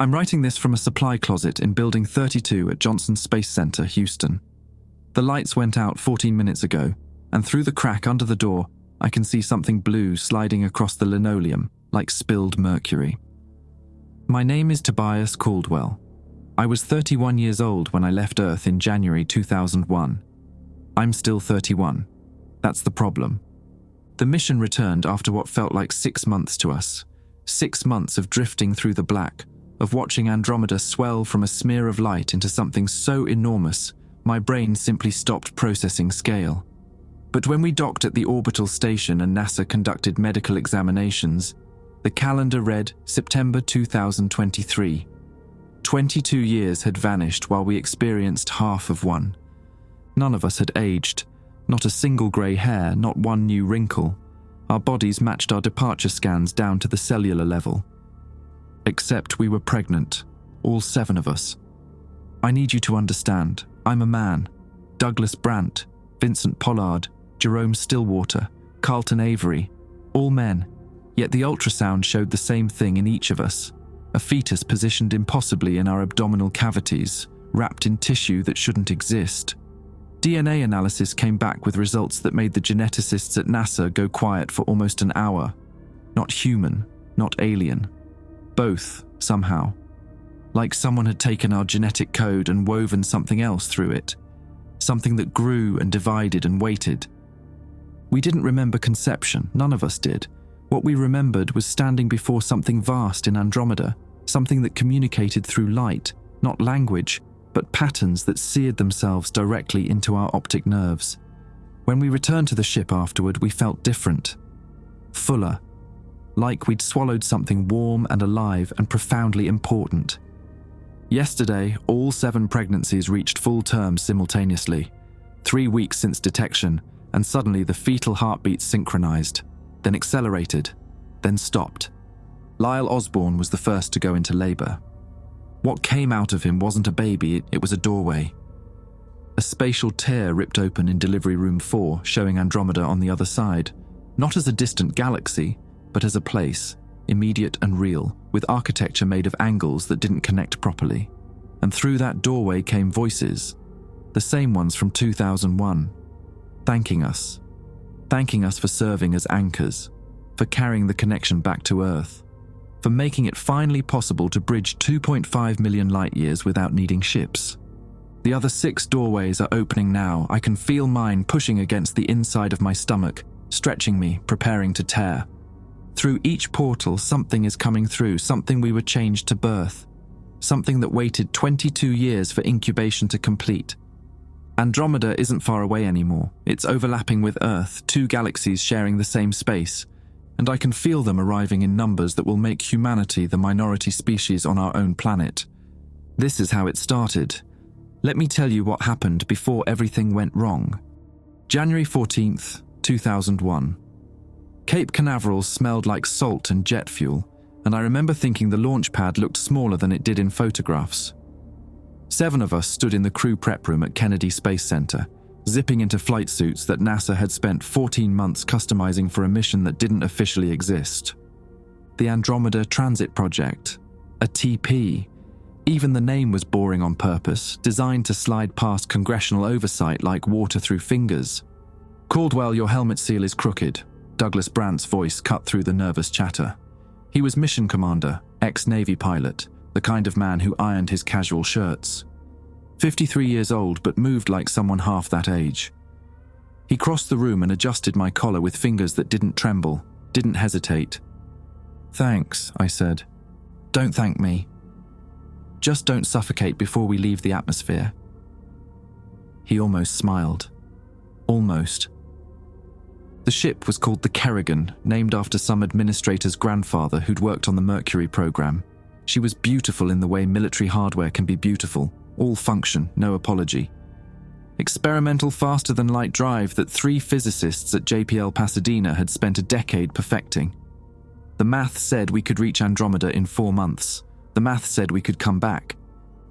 I'm writing this from a supply closet in Building 32 at Johnson Space Center, Houston. The lights went out 14 minutes ago, and through the crack under the door, I can see something blue sliding across the linoleum like spilled mercury. My name is Tobias Caldwell. I was 31 years old when I left Earth in January 2001. I'm still 31. That's the problem. The mission returned after what felt like 6 months to us. 6 months of drifting through the black, of watching Andromeda swell from a smear of light into something so enormous, my brain simply stopped processing scale. But when we docked at the orbital station and NASA conducted medical examinations, the calendar read September 2023. 22 years had vanished while we experienced half of one. None of us had aged, not a single grey hair, not one new wrinkle. Our bodies matched our departure scans down to the cellular level. Except we were pregnant, all 7 of us. I need you to understand, I'm a man. Douglas Brandt, Vincent Pollard, Jerome Stillwater, Carlton Avery, all men. Yet the ultrasound showed the same thing in each of us. A fetus positioned impossibly in our abdominal cavities, wrapped in tissue that shouldn't exist. DNA analysis came back with results that made the geneticists at NASA go quiet for almost an hour. Not human, not alien. Both, somehow. Like someone had taken our genetic code and woven something else through it. Something that grew and divided and waited. We didn't remember conception, none of us did. What we remembered was standing before something vast in Andromeda, something that communicated through light, not language, but patterns that seared themselves directly into our optic nerves. When we returned to the ship afterward, we felt different. Fuller. Like we'd swallowed something warm and alive and profoundly important. Yesterday, all 7 pregnancies reached full term simultaneously. 3 weeks since detection, and suddenly the fetal heartbeats synchronized, then accelerated, then stopped. Lyle Osborne was the first to go into labor. What came out of him wasn't a baby, it was a doorway. A spatial tear ripped open in Delivery Room 4, showing Andromeda on the other side, not as a distant galaxy, but as a place, immediate and real, with architecture made of angles that didn't connect properly. And through that doorway came voices, the same ones from 2001, thanking us for serving as anchors, for carrying the connection back to Earth, for making it finally possible to bridge 2.5 million light-years without needing ships. The other 6 doorways are opening now. I can feel mine pushing against the inside of my stomach, stretching me, preparing to tear. Through each portal, something is coming through, something we were changed to birth, something that waited 22 years for incubation to complete. Andromeda isn't far away anymore. It's overlapping with Earth, 2 galaxies sharing the same space, and I can feel them arriving in numbers that will make humanity the minority species on our own planet. This is how it started. Let me tell you what happened before everything went wrong. January 14th, 2001. Cape Canaveral smelled like salt and jet fuel, and I remember thinking the launch pad looked smaller than it did in photographs. 7 of us stood in the crew prep room at Kennedy Space Center, zipping into flight suits that NASA had spent 14 months customizing for a mission that didn't officially exist. The Andromeda Transit Project, a TP. Even the name was boring on purpose, designed to slide past congressional oversight like water through fingers. "Caldwell, your helmet seal is crooked," Douglas Brandt's voice cut through the nervous chatter. He was mission commander, ex-Navy pilot, the kind of man who ironed his casual shirts. 53 years old, but moved like someone half that age. He crossed the room and adjusted my collar with fingers that didn't tremble, didn't hesitate. "Thanks," I said. "Don't thank me. Just don't suffocate before we leave the atmosphere." He almost smiled. Almost. The ship was called the Kerrigan, named after some administrator's grandfather who'd worked on the Mercury program. She was beautiful in the way military hardware can be beautiful. All function, no apology. Experimental faster-than-light drive that 3 physicists at JPL Pasadena had spent a decade perfecting. The math said we could reach Andromeda in 4 months. The math said we could come back.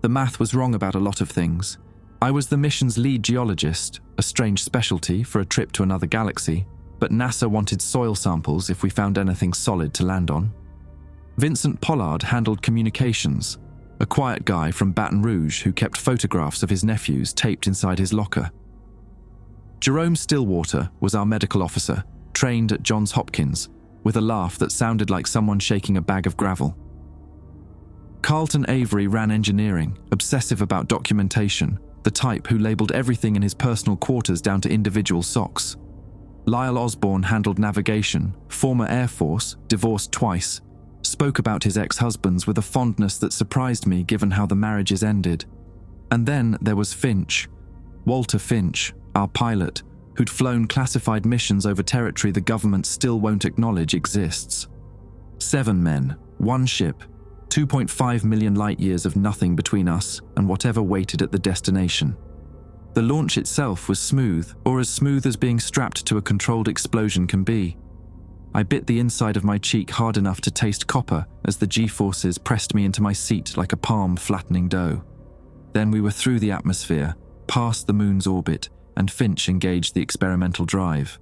The math was wrong about a lot of things. I was the mission's lead geologist, a strange specialty for a trip to another galaxy, but NASA wanted soil samples if we found anything solid to land on. Vincent Pollard handled communications, a quiet guy from Baton Rouge who kept photographs of his nephews taped inside his locker. Jerome Stillwater was our medical officer, trained at Johns Hopkins, with a laugh that sounded like someone shaking a bag of gravel. Carlton Avery ran engineering, obsessive about documentation, the type who labeled everything in his personal quarters down to individual socks. Lyle Osborne handled navigation, former Air Force, divorced twice, spoke about his ex-husbands with a fondness that surprised me given how the marriages ended. And then there was Finch, Walter Finch, our pilot, who'd flown classified missions over territory the government still won't acknowledge exists. 7 men, 1 ship, 2.5 million light-years of nothing between us and whatever waited at the destination. The launch itself was smooth, or as smooth as being strapped to a controlled explosion can be. I bit the inside of my cheek hard enough to taste copper as the G-forces pressed me into my seat like a palm flattening dough. Then we were through the atmosphere, past the moon's orbit, and Finch engaged the experimental drive.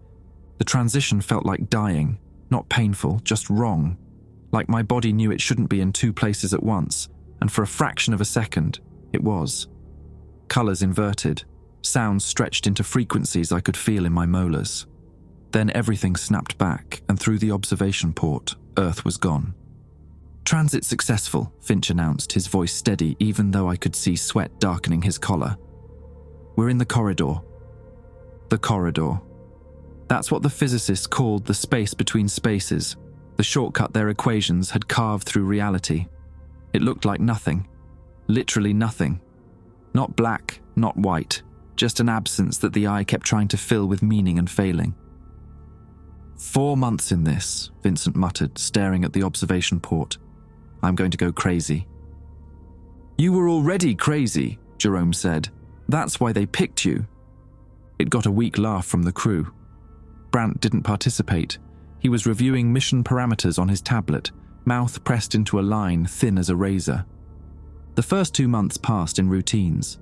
The transition felt like dying, not painful, just wrong. Like my body knew it shouldn't be in 2 places at once, and for a fraction of a second, it was. Colors inverted, sounds stretched into frequencies I could feel in my molars. Then everything snapped back, and through the observation port, Earth was gone. "Transit successful," Finch announced, his voice steady even though I could see sweat darkening his collar. "We're in the corridor." The corridor. That's what the physicists called the space between spaces, the shortcut their equations had carved through reality. It looked like nothing. Literally nothing. Not black, not white, just an absence that the eye kept trying to fill with meaning and failing. 4 months in this, Vincent muttered, staring at the observation port. "I'm going to go crazy." "You were already crazy," Jerome said. "That's why they picked you." It got a weak laugh from the crew. Brant didn't participate. He was reviewing mission parameters on his tablet, mouth pressed into a line thin as a razor. The first 2 months passed in routines.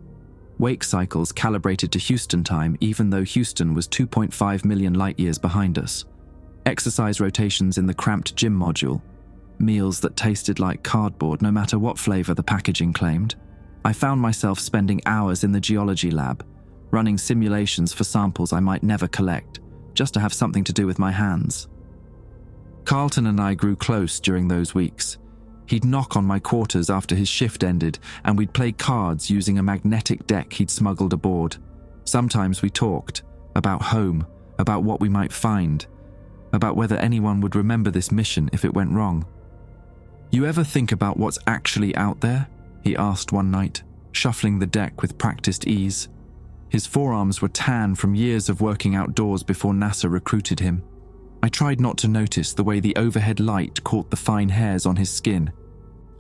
Wake cycles calibrated to Houston time even though Houston was 2.5 million light-years behind us. Exercise rotations in the cramped gym module. Meals that tasted like cardboard no matter what flavor the packaging claimed. I found myself spending hours in the geology lab, running simulations for samples I might never collect, just to have something to do with my hands. Carlton and I grew close during those weeks. He'd knock on my quarters after his shift ended, and we'd play cards using a magnetic deck he'd smuggled aboard. Sometimes we talked about home, about what we might find, about whether anyone would remember this mission if it went wrong. "You ever think about what's actually out there?" he asked one night, shuffling the deck with practiced ease. His forearms were tan from years of working outdoors before NASA recruited him. I tried not to notice the way the overhead light caught the fine hairs on his skin.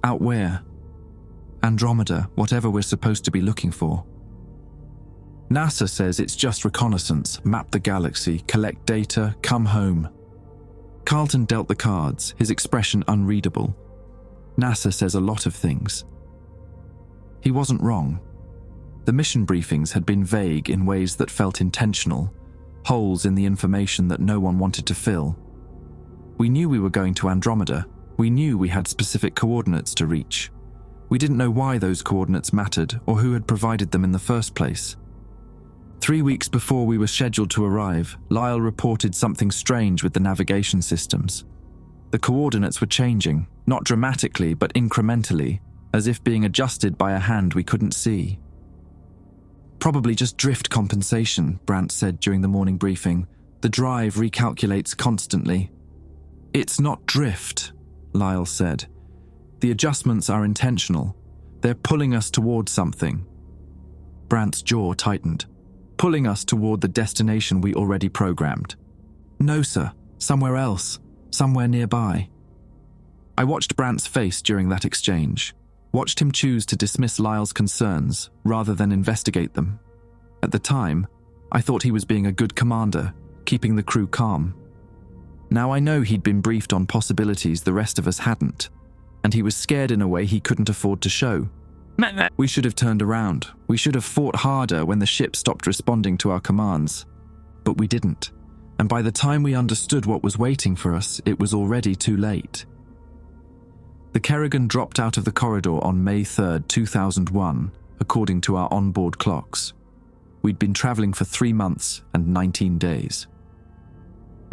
"Out where?" "Andromeda, whatever we're supposed to be looking for." "NASA says it's just reconnaissance, map the galaxy, collect data, come home." Carlton dealt the cards, his expression unreadable. "NASA says a lot of things." He wasn't wrong. The mission briefings had been vague in ways that felt intentional, holes in the information that no one wanted to fill. We knew we were going to Andromeda. We knew we had specific coordinates to reach. We didn't know why those coordinates mattered or who had provided them in the first place. 3 weeks before we were scheduled to arrive, Lyle reported something strange with the navigation systems. The coordinates were changing, not dramatically but incrementally, as if being adjusted by a hand we couldn't see. "Probably just drift compensation," Brant said during the morning briefing. "The drive recalculates constantly." "It's not drift," Lyle said. "The adjustments are intentional. They're pulling us toward something." Brant's jaw tightened. "Pulling us toward the destination we already programmed." "No, sir. Somewhere else. Somewhere nearby." I watched Brant's face during that exchange. Watched him choose to dismiss Lyle's concerns rather than investigate them. At the time, I thought he was being a good commander, keeping the crew calm. Now I know he'd been briefed on possibilities the rest of us hadn't, and he was scared in a way he couldn't afford to show. We should have turned around. We should have fought harder when the ship stopped responding to our commands. But we didn't, and by the time we understood what was waiting for us, it was already too late. The Kerrigan dropped out of the corridor on May 3rd, 2001, according to our onboard clocks. We'd been traveling for 3 months and 19 days.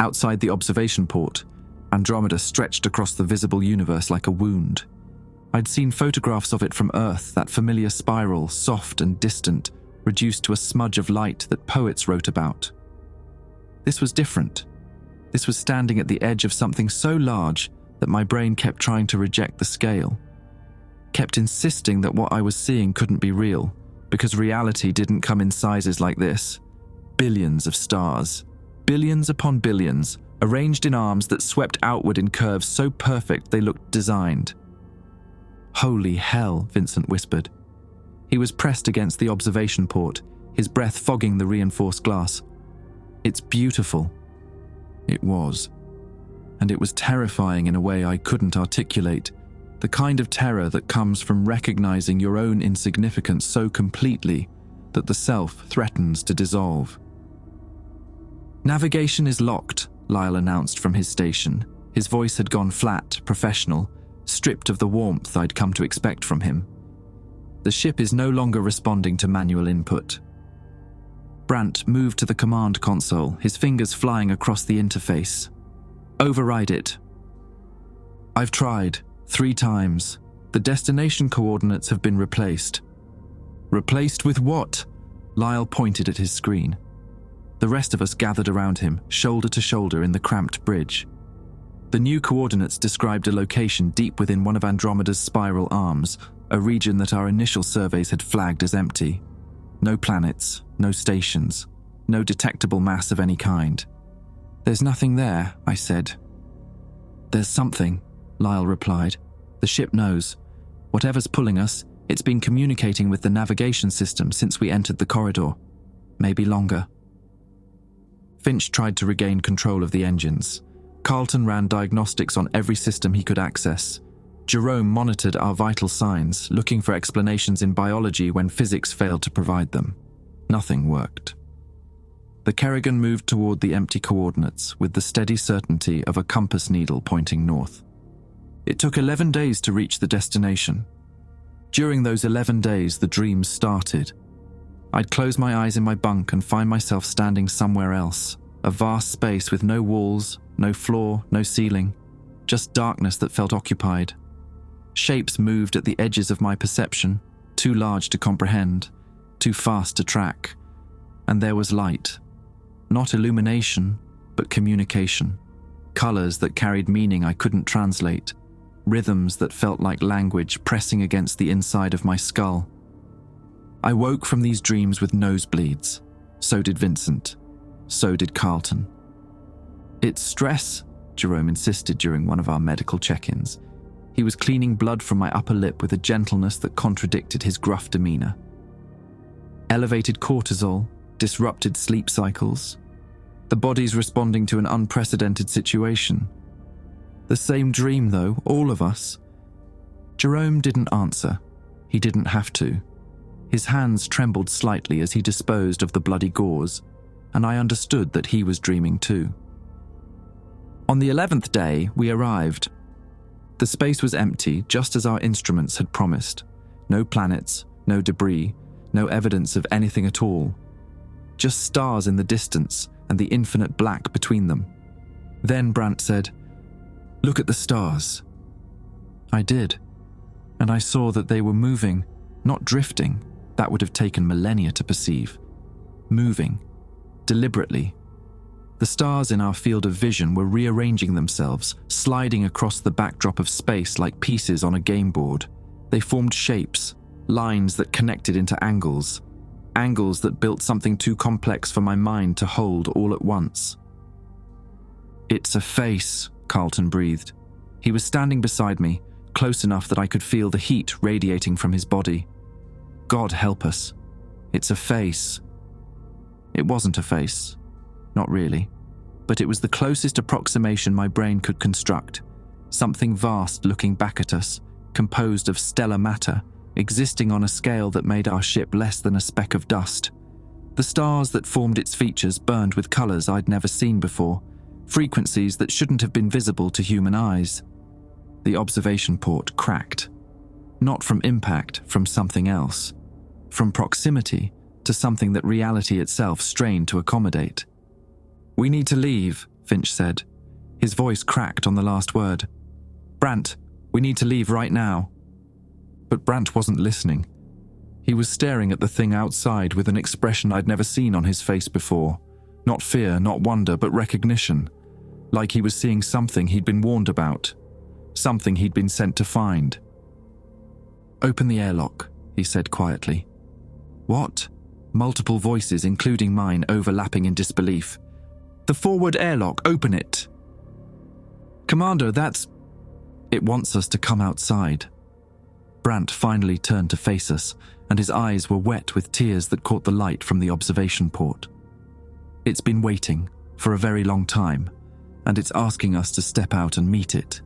Outside the observation port, Andromeda stretched across the visible universe like a wound. I'd seen photographs of it from Earth, that familiar spiral, soft and distant, reduced to a smudge of light that poets wrote about. This was different. This was standing at the edge of something so large that my brain kept trying to reject the scale, kept insisting that what I was seeing couldn't be real, because reality didn't come in sizes like this. Billions of stars, billions upon billions, arranged in arms that swept outward in curves so perfect they looked designed. "Holy hell," Vincent whispered. He was pressed against the observation port, his breath fogging the reinforced glass. "It's beautiful." It was. And it was terrifying in a way I couldn't articulate, the kind of terror that comes from recognizing your own insignificance so completely that the self threatens to dissolve. "Navigation is locked," Lyle announced from his station. His voice had gone flat, professional, stripped of the warmth I'd come to expect from him. "The ship is no longer responding to manual input." Brandt moved to the command console, his fingers flying across the interface. "Override it." "I've tried. 3 times. The destination coordinates have been replaced." "Replaced with what?" Lyle pointed at his screen. The rest of us gathered around him, shoulder to shoulder in the cramped bridge. The new coordinates described a location deep within one of Andromeda's spiral arms, a region that our initial surveys had flagged as empty. No planets, no stations, no detectable mass of any kind. "There's nothing there," I said. "There's something," Lyle replied. "The ship knows. Whatever's pulling us, it's been communicating with the navigation system since we entered the corridor. Maybe longer." Finch tried to regain control of the engines. Carlton ran diagnostics on every system he could access. Jerome monitored our vital signs, looking for explanations in biology when physics failed to provide them. Nothing worked. The Kerrigan moved toward the empty coordinates with the steady certainty of a compass needle pointing north. It took 11 days to reach the destination. During those 11 days, the dreams started. I'd close my eyes in my bunk and find myself standing somewhere else, a vast space with no walls, no floor, no ceiling, just darkness that felt occupied. Shapes moved at the edges of my perception, too large to comprehend, too fast to track. And there was light. Not illumination, but communication. Colors that carried meaning I couldn't translate. Rhythms that felt like language pressing against the inside of my skull. I woke from these dreams with nosebleeds. So did Vincent. So did Carlton. "It's stress," Jerome insisted during one of our medical check-ins. He was cleaning blood from my upper lip with a gentleness that contradicted his gruff demeanor. "Elevated cortisol, disrupted sleep cycles. The body's responding to an unprecedented situation." "The same dream, though, all of us." Jerome didn't answer. He didn't have to. His hands trembled slightly as he disposed of the bloody gauze, and I understood that he was dreaming too. On the 11th day, we arrived. The space was empty, just as our instruments had promised. No planets, no debris, no evidence of anything at all. Just stars in the distance and the infinite black between them. Then Brandt said, "Look at the stars." I did, and I saw that they were moving, not drifting. That would have taken millennia to perceive. Moving, deliberately. The stars in our field of vision were rearranging themselves, sliding across the backdrop of space like pieces on a game board. They formed shapes, lines that connected into angles that built something too complex for my mind to hold all at once. "It's a face," Carlton breathed. He was standing beside me, close enough that I could feel the heat radiating from his body. "God help us. It's a face." It wasn't a face. Not really. But it was the closest approximation my brain could construct. Something vast looking back at us, composed of stellar matter, existing on a scale that made our ship less than a speck of dust. The stars that formed its features burned with colors I'd never seen before, frequencies that shouldn't have been visible to human eyes. The observation port cracked. Not from impact, from something else. From proximity to something that reality itself strained to accommodate. "We need to leave," Finch said. His voice cracked on the last word. "Brant, we need to leave right now." But Brant wasn't listening. He was staring at the thing outside with an expression I'd never seen on his face before. Not fear, not wonder, but recognition. Like he was seeing something he'd been warned about. Something he'd been sent to find. "Open the airlock," he said quietly. "What?" Multiple voices, including mine, overlapping in disbelief. "The forward airlock, open it!" "Commander, that's..." "It wants us to come outside." Brant finally turned to face us, and his eyes were wet with tears that caught the light from the observation port. "It's been waiting for a very long time, and it's asking us to step out and meet it.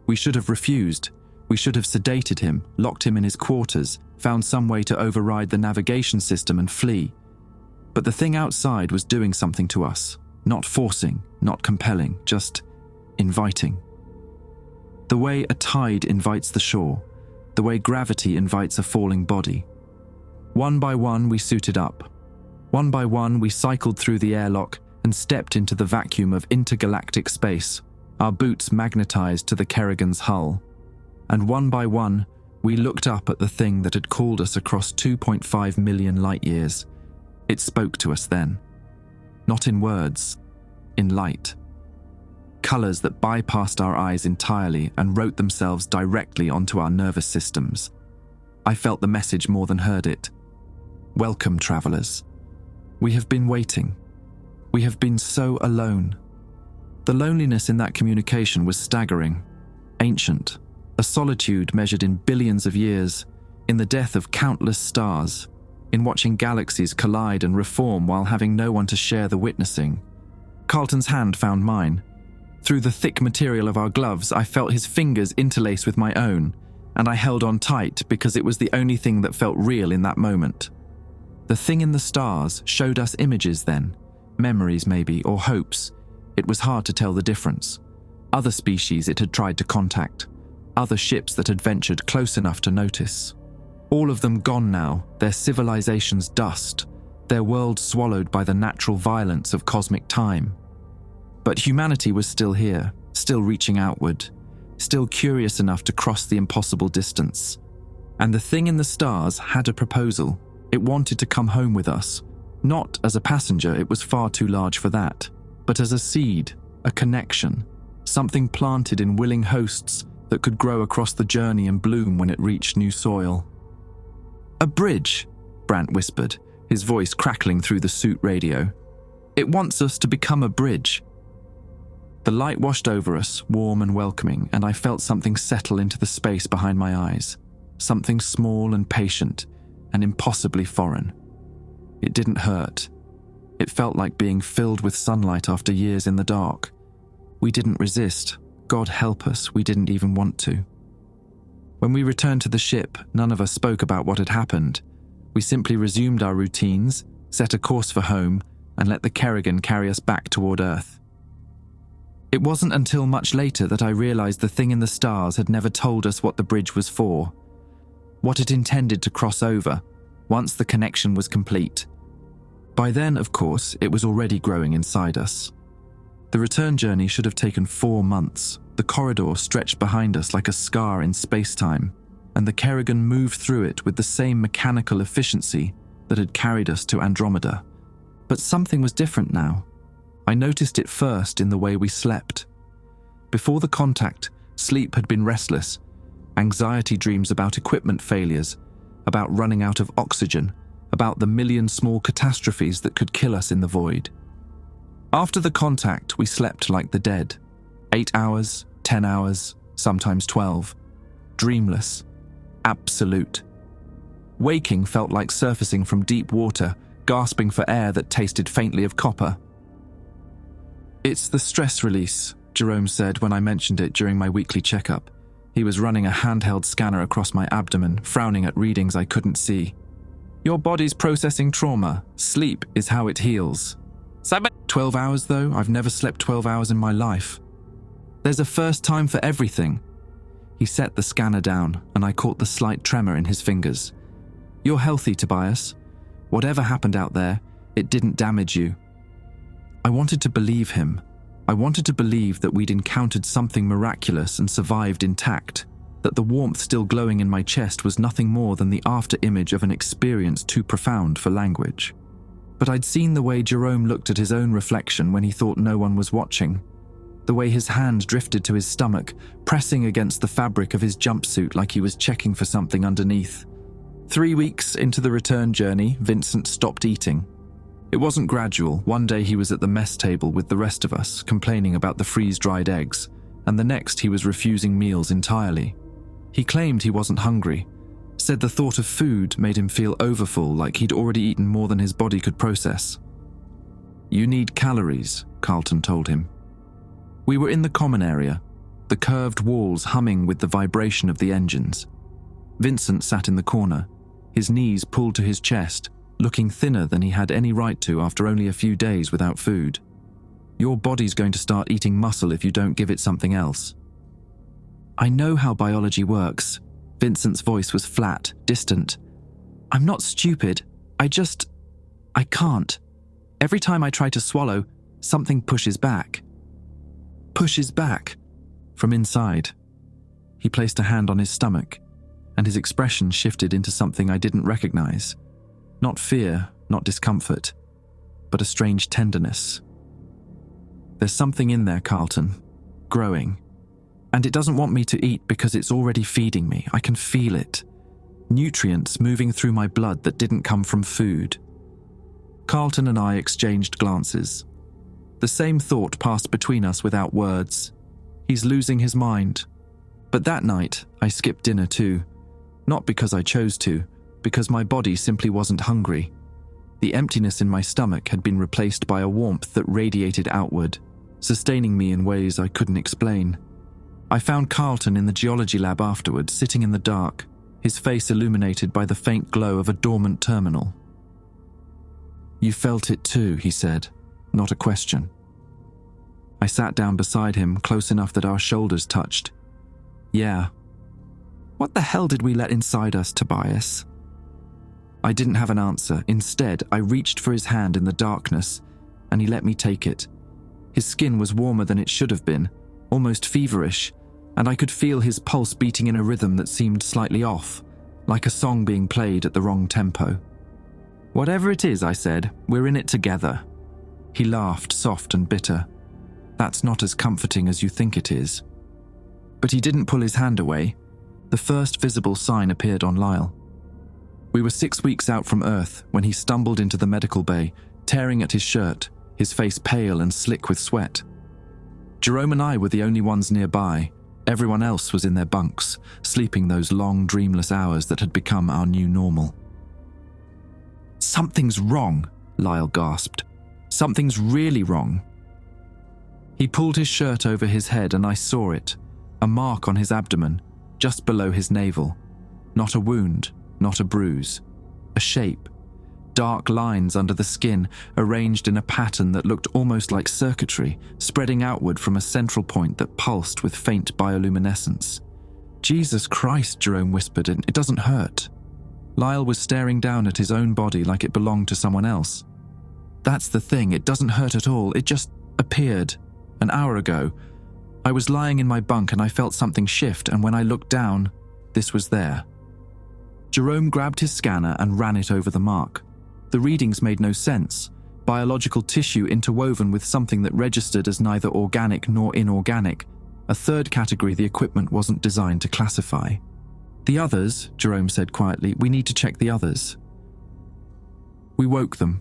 We should have refused. We should have sedated him, locked him in his quarters, found some way to override the navigation system and flee. But the thing outside was doing something to us, not forcing, not compelling, just inviting. The way a tide invites the shore, the way gravity invites a falling body. One by one, we suited up. One by one, we cycled through the airlock and stepped into the vacuum of intergalactic space, our boots magnetized to the Kerrigan's hull. And one by one, we looked up at the thing that had called us across 2.5 million light years. It spoke to us then. Not in words, in light. Colors that bypassed our eyes entirely and wrote themselves directly onto our nervous systems. I felt the message more than heard it. "Welcome, travelers. We have been waiting. We have been so alone." The loneliness in that communication was staggering, ancient. A solitude measured in billions of years, in the death of countless stars, in watching galaxies collide and reform while having no one to share the witnessing. Carlton's hand found mine. Through the thick material of our gloves, I felt his fingers interlace with my own, and I held on tight because it was the only thing that felt real in that moment. The thing in the stars showed us images then, memories maybe, or hopes. It was hard to tell the difference. Other species it had tried to contact. Other ships that had ventured close enough to notice. All of them gone now, their civilizations dust, their world swallowed by the natural violence of cosmic time. But humanity was still here, still reaching outward, still curious enough to cross the impossible distance. And the thing in the stars had a proposal. It wanted to come home with us. Not as a passenger, it was far too large for that, but as a seed, a connection, something planted in willing hosts that could grow across the journey and bloom when it reached new soil. "A bridge," Brant whispered, his voice crackling through the suit radio. "It wants us to become a bridge." The light washed over us, warm and welcoming, and I felt something settle into the space behind my eyes. Something small and patient, and impossibly foreign. It didn't hurt. It felt like being filled with sunlight after years in the dark. We didn't resist. God help us, we didn't even want to. When we returned to the ship, none of us spoke about what had happened. We simply resumed our routines, set a course for home, and let the Kerrigan carry us back toward Earth. It wasn't until much later that I realized the thing in the stars had never told us what the bridge was for, what it intended to cross over, once the connection was complete. By then, of course, it was already growing inside us. The return journey should have taken 4 months. The corridor stretched behind us like a scar in space-time, and the Kerrigan moved through it with the same mechanical efficiency that had carried us to Andromeda. But something was different now. I noticed it first in the way we slept. Before the contact, sleep had been restless. Anxiety dreams about equipment failures, about running out of oxygen, about the million small catastrophes that could kill us in the void. After the contact, we slept like the dead. 8 hours, 10 hours, sometimes 12. Dreamless. Absolute. Waking felt like surfacing from deep water, gasping for air that tasted faintly of copper. "It's the stress release," Jerome said when I mentioned it during my weekly checkup. He was running a handheld scanner across my abdomen, frowning at readings I couldn't see. "Your body's processing trauma. Sleep is how it heals." 12 hours though? I've never slept 12 hours in my life. There's a first time for everything. He set the scanner down, and I caught the slight tremor in his fingers. "You're healthy, Tobias. Whatever happened out there, it didn't damage you." I wanted to believe him. I wanted to believe that we'd encountered something miraculous and survived intact, that the warmth still glowing in my chest was nothing more than the after-image of an experience too profound for language. But I'd seen the way Jerome looked at his own reflection when he thought no one was watching, the way his hand drifted to his stomach, pressing against the fabric of his jumpsuit like he was checking for something underneath. 3 weeks into the return journey, Vincent stopped eating. It wasn't gradual. One day he was at the mess table with the rest of us, complaining about the freeze-dried eggs, and the next he was refusing meals entirely. He claimed he wasn't hungry, said the thought of food made him feel overfull, like he'd already eaten more than his body could process. "You need calories," Carlton told him. We were in the common area, the curved walls humming with the vibration of the engines. Vincent sat in the corner, his knees pulled to his chest, looking thinner than he had any right to after only a few days without food. "Your body's going to start eating muscle if you don't give it something else." "I know how biology works." Vincent's voice was flat, distant. "I'm not stupid. I can't. Every time I try to swallow, something pushes back." "Pushes back?" From inside. He placed a hand on his stomach, and his expression shifted into something I didn't recognize. Not fear, not discomfort, but a strange tenderness. "There's something in there, Carlton, growing. And it doesn't want me to eat because it's already feeding me. I can feel it. Nutrients moving through my blood that didn't come from food." Carlton and I exchanged glances. The same thought passed between us without words. He's losing his mind. But that night, I skipped dinner too. Not because I chose to, because my body simply wasn't hungry. The emptiness in my stomach had been replaced by a warmth that radiated outward, sustaining me in ways I couldn't explain. I found Carlton in the geology lab afterward, sitting in the dark, his face illuminated by the faint glow of a dormant terminal. "You felt it too," he said, not a question. I sat down beside him, close enough that our shoulders touched. "Yeah." "What the hell did we let inside us, Tobias?" I didn't have an answer. Instead, I reached for his hand in the darkness, and he let me take it. His skin was warmer than it should have been, almost feverish, and I could feel his pulse beating in a rhythm that seemed slightly off, like a song being played at the wrong tempo. "Whatever it is," I said, "we're in it together." He laughed, soft and bitter. "That's not as comforting as you think it is." But he didn't pull his hand away. The first visible sign appeared on Lyle. We were 6 weeks out from Earth when he stumbled into the medical bay, tearing at his shirt, his face pale and slick with sweat. Jerome and I were the only ones nearby. Everyone else was in their bunks, sleeping those long, dreamless hours that had become our new normal. "Something's wrong," Lyle gasped. "Something's really wrong." He pulled his shirt over his head and I saw it, a mark on his abdomen, just below his navel. Not a wound, not a bruise. A shape. Dark lines under the skin, arranged in a pattern that looked almost like circuitry, spreading outward from a central point that pulsed with faint bioluminescence. "Jesus Christ," Jerome whispered, "it doesn't hurt." Lyle was staring down at his own body like it belonged to someone else. "That's the thing, it doesn't hurt at all. It just appeared. An hour ago. I was lying in my bunk and I felt something shift, and when I looked down, this was there." Jerome grabbed his scanner and ran it over the mark. The readings made no sense. Biological tissue interwoven with something that registered as neither organic nor inorganic, a third category the equipment wasn't designed to classify. "The others," Jerome said quietly, "we need to check the others." We woke them.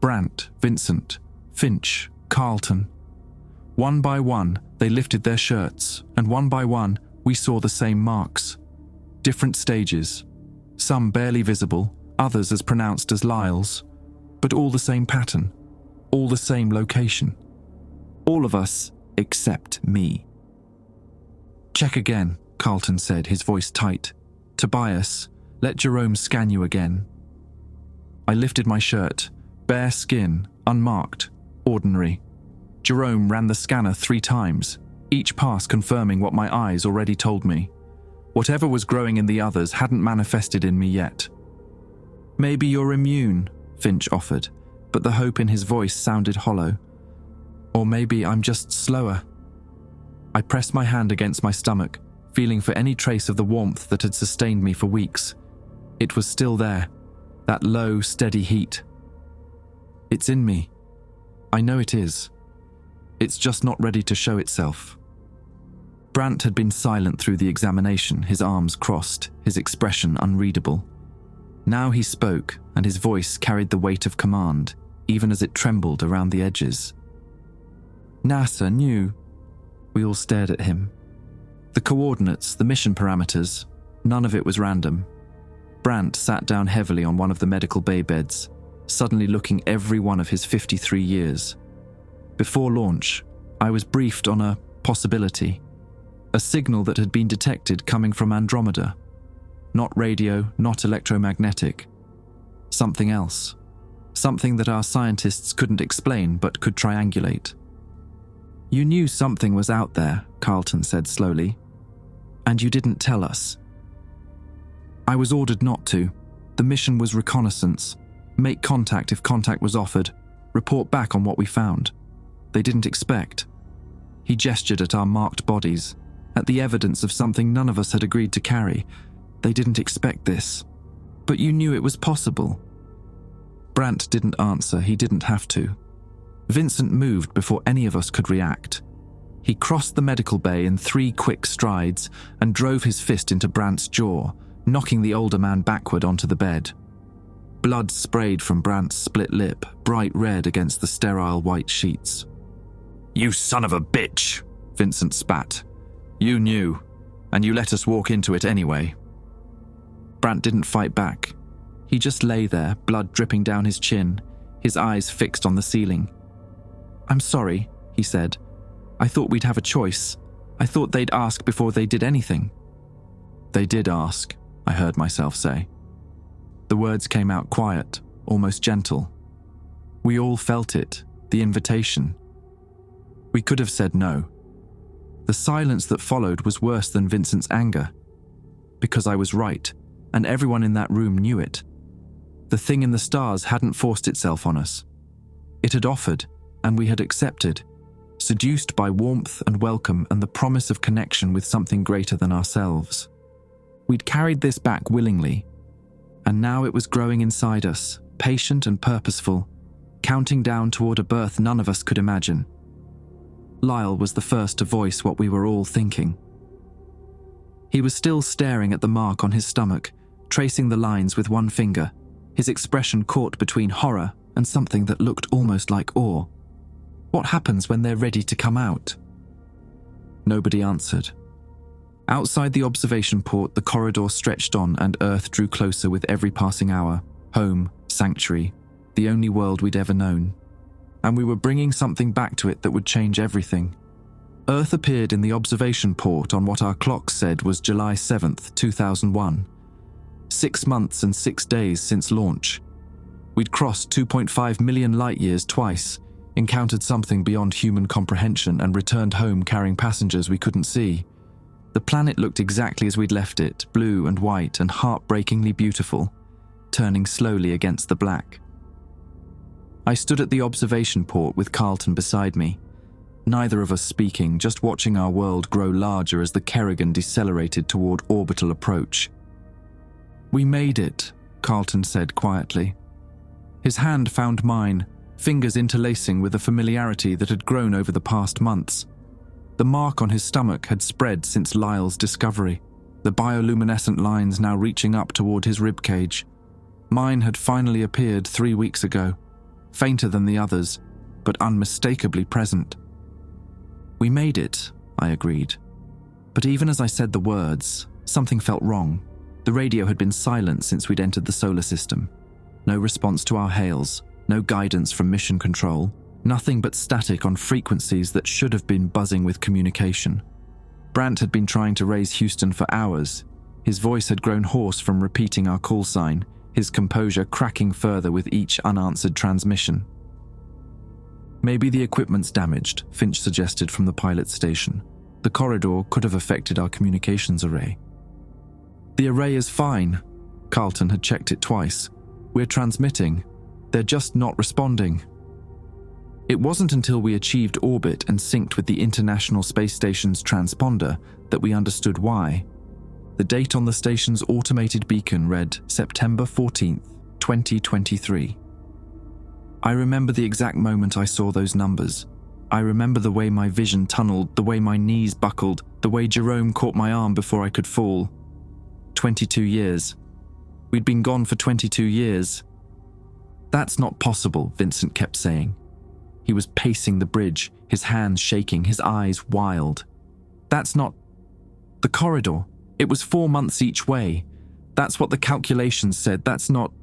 Brandt, Vincent, Finch, Carlton. One by one, they lifted their shirts, and one by one, we saw the same marks. Different stages. Some barely visible, others as pronounced as Lyle's, but all the same pattern, all the same location. All of us except me. "Check again," Carlton said, his voice tight. "Tobias, let Jerome scan you again." I lifted my shirt, bare skin, unmarked, ordinary. Jerome ran the scanner 3 times, each pass confirming what my eyes already told me. Whatever was growing in the others hadn't manifested in me yet. "Maybe you're immune," Finch offered, but the hope in his voice sounded hollow. "Or maybe I'm just slower." I pressed my hand against my stomach, feeling for any trace of the warmth that had sustained me for weeks. It was still there, that low, steady heat. "It's in me. I know it is. It's just not ready to show itself." Brant had been silent through the examination, his arms crossed, his expression unreadable. Now he spoke, and his voice carried the weight of command, even as it trembled around the edges. "NASA knew." We all stared at him. The coordinates, the mission parameters, none of it was random. Brant sat down heavily on one of the medical bay beds, suddenly looking every one of his 53 years. Before launch, I was briefed on a possibility. A signal that had been detected coming from Andromeda. Not radio, not electromagnetic. Something else. Something that our scientists couldn't explain but could triangulate. "You knew something was out there," Carlton said slowly. "And you didn't tell us." "I was ordered not to. The mission was reconnaissance. Make contact if contact was offered. Report back on what we found. They didn't expect." He gestured at our marked bodies, at the evidence of something none of us had agreed to carry. "They didn't expect this. But you knew it was possible." Brant didn't answer. He didn't have to. Vincent moved before any of us could react. He crossed the medical bay in 3 quick strides and drove his fist into Brant's jaw, knocking the older man backward onto the bed. Blood sprayed from Brant's split lip, bright red against the sterile white sheets. "You son of a bitch," Vincent spat. "You knew, and you let us walk into it anyway." Brant didn't fight back. He just lay there, blood dripping down his chin, his eyes fixed on the ceiling. "I'm sorry," he said. "I thought we'd have a choice. I thought they'd ask before they did anything." "They did ask," I heard myself say. The words came out quiet, almost gentle. We all felt it, the invitation. We could have said no. The silence that followed was worse than Vincent's anger. Because I was right, and everyone in that room knew it. The thing in the stars hadn't forced itself on us. It had offered, and we had accepted, seduced by warmth and welcome and the promise of connection with something greater than ourselves. We'd carried this back willingly, and now it was growing inside us, patient and purposeful, counting down toward a birth none of us could imagine. Lyle was the first to voice what we were all thinking. He was still staring at the mark on his stomach, tracing the lines with one finger, his expression caught between horror and something that looked almost like awe. What happens when they're ready to come out? Nobody answered. Outside the observation port, the corridor stretched on and Earth drew closer with every passing hour. Home, sanctuary, the only world we'd ever known. And we were bringing something back to it that would change everything. Earth appeared in the observation port on what our clocks said was July 7th, 2001. 6 months and 6 days since launch. We'd crossed 2.5 million light-years twice, encountered something beyond human comprehension and returned home carrying passengers we couldn't see. The planet looked exactly as we'd left it, blue and white and heartbreakingly beautiful, turning slowly against the black. I stood at the observation port with Carlton beside me. Neither of us speaking, just watching our world grow larger as the Kerrigan decelerated toward orbital approach. "We made it," Carlton said quietly. His hand found mine, fingers interlacing with a familiarity that had grown over the past months. The mark on his stomach had spread since Lyle's discovery, the bioluminescent lines now reaching up toward his ribcage. Mine had finally appeared 3 weeks ago, fainter than the others, but unmistakably present. "We made it," I agreed. But even as I said the words, something felt wrong. The radio had been silent since we'd entered the solar system. No response to our hails, no guidance from mission control, nothing but static on frequencies that should have been buzzing with communication. Brant had been trying to raise Houston for hours. His voice had grown hoarse from repeating our call sign, his composure cracking further with each unanswered transmission. "Maybe the equipment's damaged," Finch suggested from the pilot station. "The corridor could have affected our communications array." The array is fine. Carlton had checked it twice. We're transmitting. They're just not responding. It wasn't until we achieved orbit and synced with the International Space Station's transponder that we understood why. The date on the station's automated beacon read September 14th, 2023. I remember the exact moment I saw those numbers. I remember the way my vision tunneled, the way my knees buckled, the way Jerome caught my arm before I could fall. 22 years. We'd been gone for 22 years. That's not possible, Vincent kept saying. He was pacing the bridge, his hands shaking, his eyes wild. That's not... The corridor. It was 4 months each way. That's what the calculations said. That's not...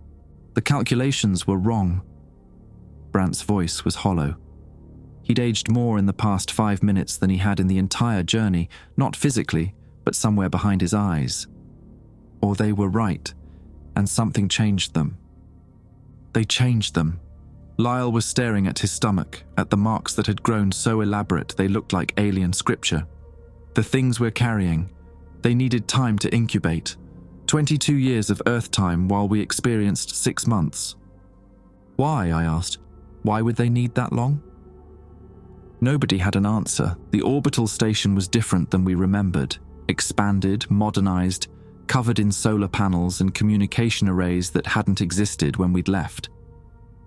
The calculations were wrong. Brant's voice was hollow. He'd aged more in the past 5 minutes than he had in the entire journey, not physically, but somewhere behind his eyes. Or they were right, and something changed them. They changed them. Lyle was staring at his stomach, at the marks that had grown so elaborate they looked like alien scripture. The things we're carrying, they needed time to incubate. 22 years of Earth time while we experienced 6 months. Why, I asked. Why would they need that long? Nobody had an answer. The orbital station was different than we remembered. Expanded, modernized, covered in solar panels and communication arrays that hadn't existed when we'd left.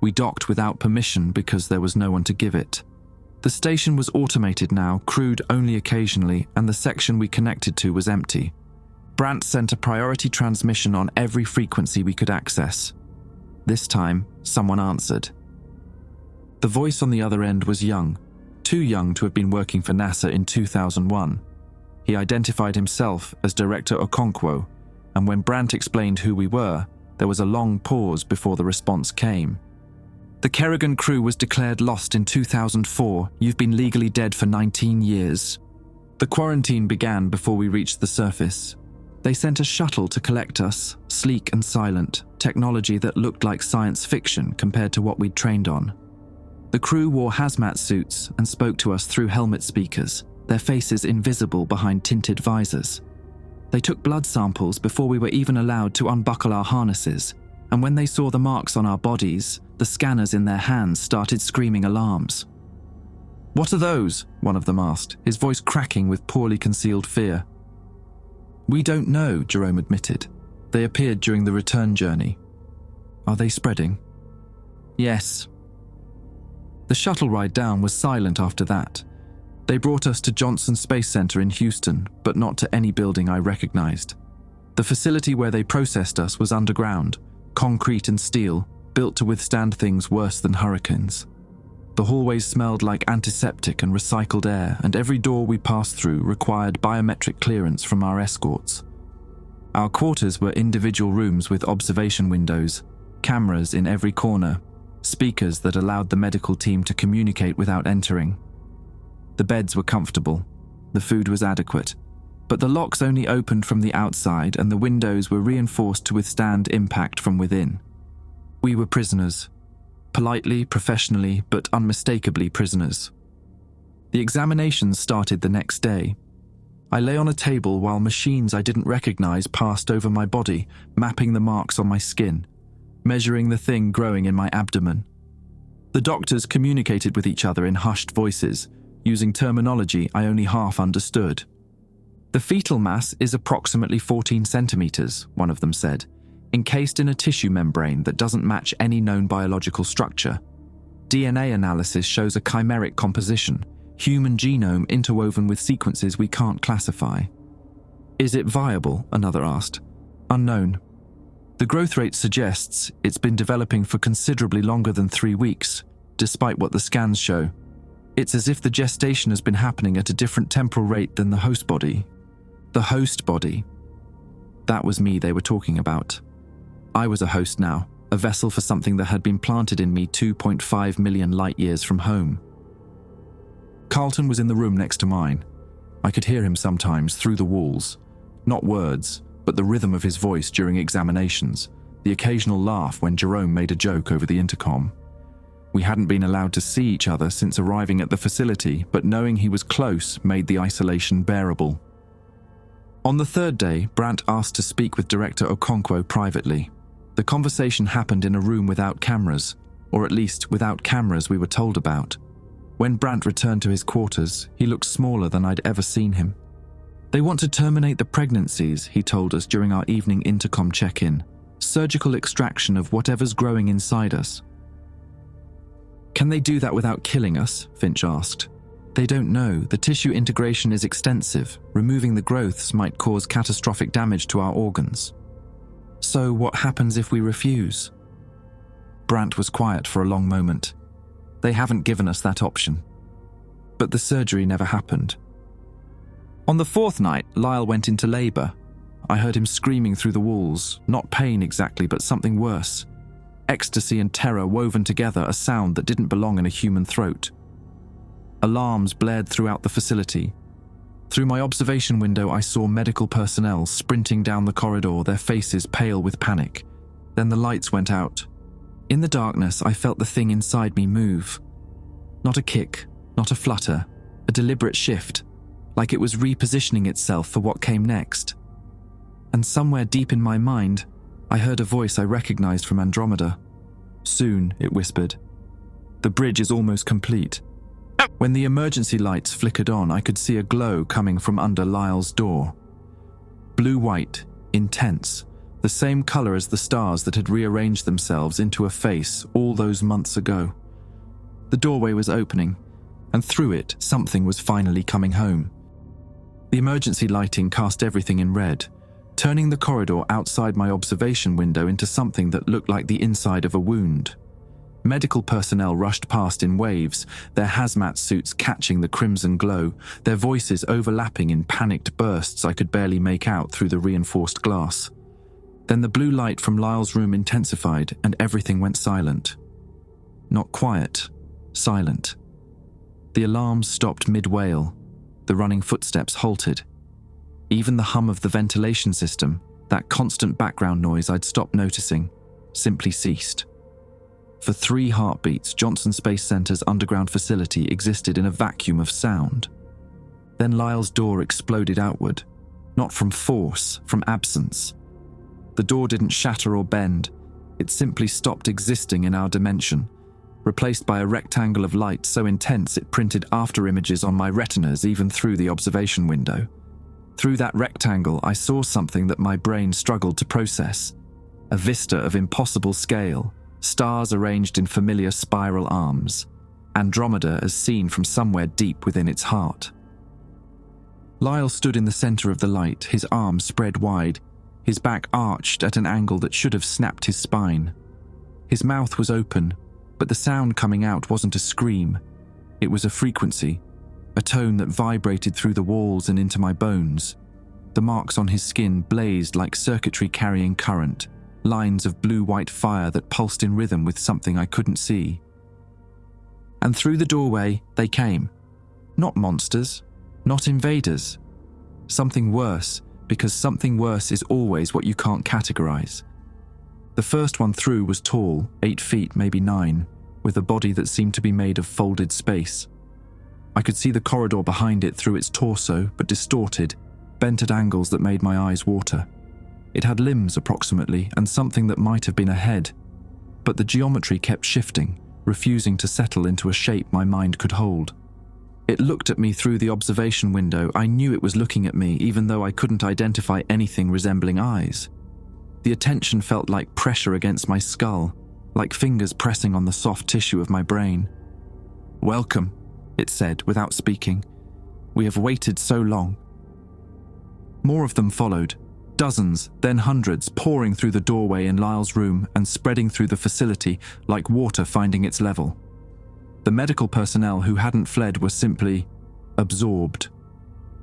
We docked without permission because there was no one to give it. The station was automated now, crewed only occasionally, and the section we connected to was empty. Brant sent a priority transmission on every frequency we could access. This time, someone answered. The voice on the other end was young, too young to have been working for NASA in 2001. He identified himself as Director Okonkwo, and when Brant explained who we were, there was a long pause before the response came. The Kerrigan crew was declared lost in 2004. You've been legally dead for 19 years. The quarantine began before we reached the surface. They sent a shuttle to collect us, sleek and silent, technology that looked like science fiction compared to what we'd trained on. The crew wore hazmat suits and spoke to us through helmet speakers, their faces invisible behind tinted visors. They took blood samples before we were even allowed to unbuckle our harnesses, and when they saw the marks on our bodies, the scanners in their hands started screaming alarms. "What are those?" one of them asked, his voice cracking with poorly concealed fear. "We don't know," Jerome admitted. "They appeared during the return journey." "Are they spreading?" "Yes." The shuttle ride down was silent after that. They brought us to Johnson Space Center in Houston, but not to any building I recognized. The facility where they processed us was underground, concrete and steel, built to withstand things worse than hurricanes. The hallways smelled like antiseptic and recycled air, and every door we passed through required biometric clearance from our escorts. Our quarters were individual rooms with observation windows, cameras in every corner, speakers that allowed the medical team to communicate without entering. The beds were comfortable, the food was adequate, but the locks only opened from the outside and the windows were reinforced to withstand impact from within. We were prisoners. Politely, professionally, but unmistakably prisoners. The examinations started the next day. I lay on a table while machines I didn't recognize passed over my body, mapping the marks on my skin, measuring the thing growing in my abdomen. The doctors communicated with each other in hushed voices, using terminology I only half understood. "The fetal mass is approximately 14 centimeters, one of them said, encased in a tissue membrane that doesn't match any known biological structure. DNA analysis shows a chimeric composition, human genome interwoven with sequences we can't classify." "Is it viable?" another asked. "Unknown. The growth rate suggests it's been developing for considerably longer than 3 weeks, despite what the scans show. It's as if the gestation has been happening at a different temporal rate than the host body." The host body. That was me they were talking about. I was a host now, a vessel for something that had been planted in me 2.5 million light years from home. Carlton was in the room next to mine. I could hear him sometimes through the walls. Not words, but the rhythm of his voice during examinations, the occasional laugh when Jerome made a joke over the intercom. We hadn't been allowed to see each other since arriving at the facility, but knowing he was close made the isolation bearable. On the third day, Brant asked to speak with Director Okonkwo privately. The conversation happened in a room without cameras, or at least without cameras we were told about. When Brant returned to his quarters, he looked smaller than I'd ever seen him. They want to terminate the pregnancies, he told us during our evening intercom check-in. Surgical extraction of whatever's growing inside us. Can they do that without killing us? Finch asked. They don't know. The tissue integration is extensive. Removing the growths might cause catastrophic damage to our organs. So what happens if we refuse? Brant was quiet for a long moment. They haven't given us that option. But the surgery never happened. On the fourth night, Lyle went into labor. I heard him screaming through the walls, not pain exactly, but something worse. Ecstasy and terror woven together, a sound that didn't belong in a human throat. Alarms blared throughout the facility. Through my observation window, I saw medical personnel sprinting down the corridor, their faces pale with panic. Then the lights went out. In the darkness, I felt the thing inside me move. Not a kick, not a flutter, a deliberate shift, like it was repositioning itself for what came next. And somewhere deep in my mind, I heard a voice I recognized from Andromeda. Soon, it whispered. The bridge is almost complete. When the emergency lights flickered on, I could see a glow coming from under Lyle's door. Blue-white, intense, the same color as the stars that had rearranged themselves into a face all those months ago. The doorway was opening, and through it, something was finally coming home. The emergency lighting cast everything in red, turning the corridor outside my observation window into something that looked like the inside of a wound. Medical personnel rushed past in waves, their hazmat suits catching the crimson glow, their voices overlapping in panicked bursts I could barely make out through the reinforced glass. Then the blue light from Lyle's room intensified and everything went silent. Not quiet, silent. The alarms stopped mid-wail. The running footsteps halted. Even the hum of the ventilation system, that constant background noise I'd stopped noticing, simply ceased. For 3 heartbeats, Johnson Space Center's underground facility existed in a vacuum of sound. Then Lyle's door exploded outward, not from force, from absence. The door didn't shatter or bend. It simply stopped existing in our dimension, replaced by a rectangle of light so intense it printed after images on my retinas even through the observation window. Through that rectangle, I saw something that my brain struggled to process. A vista of impossible scale, stars arranged in familiar spiral arms. Andromeda as seen from somewhere deep within its heart. Lyle stood in the center of the light, his arms spread wide, his back arched at an angle that should have snapped his spine. His mouth was open, but the sound coming out wasn't a scream. It was a frequency, a tone that vibrated through the walls and into my bones. The marks on his skin blazed like circuitry carrying current, lines of blue-white fire that pulsed in rhythm with something I couldn't see. And through the doorway, they came. Not monsters, not invaders. Something worse, because something worse is always what you can't categorize. The first one through was tall, 8 feet, maybe 9, with a body that seemed to be made of folded space. I could see the corridor behind it through its torso, but distorted, bent at angles that made my eyes water. It had limbs approximately, and something that might have been a head, but the geometry kept shifting, refusing to settle into a shape my mind could hold. It looked at me through the observation window. I knew it was looking at me, even though I couldn't identify anything resembling eyes. The attention felt like pressure against my skull, like fingers pressing on the soft tissue of my brain. "Welcome," it said without speaking. "We have waited so long." More of them followed. Dozens, then hundreds, pouring through the doorway in Lyle's room and spreading through the facility like water finding its level. The medical personnel who hadn't fled were simply absorbed.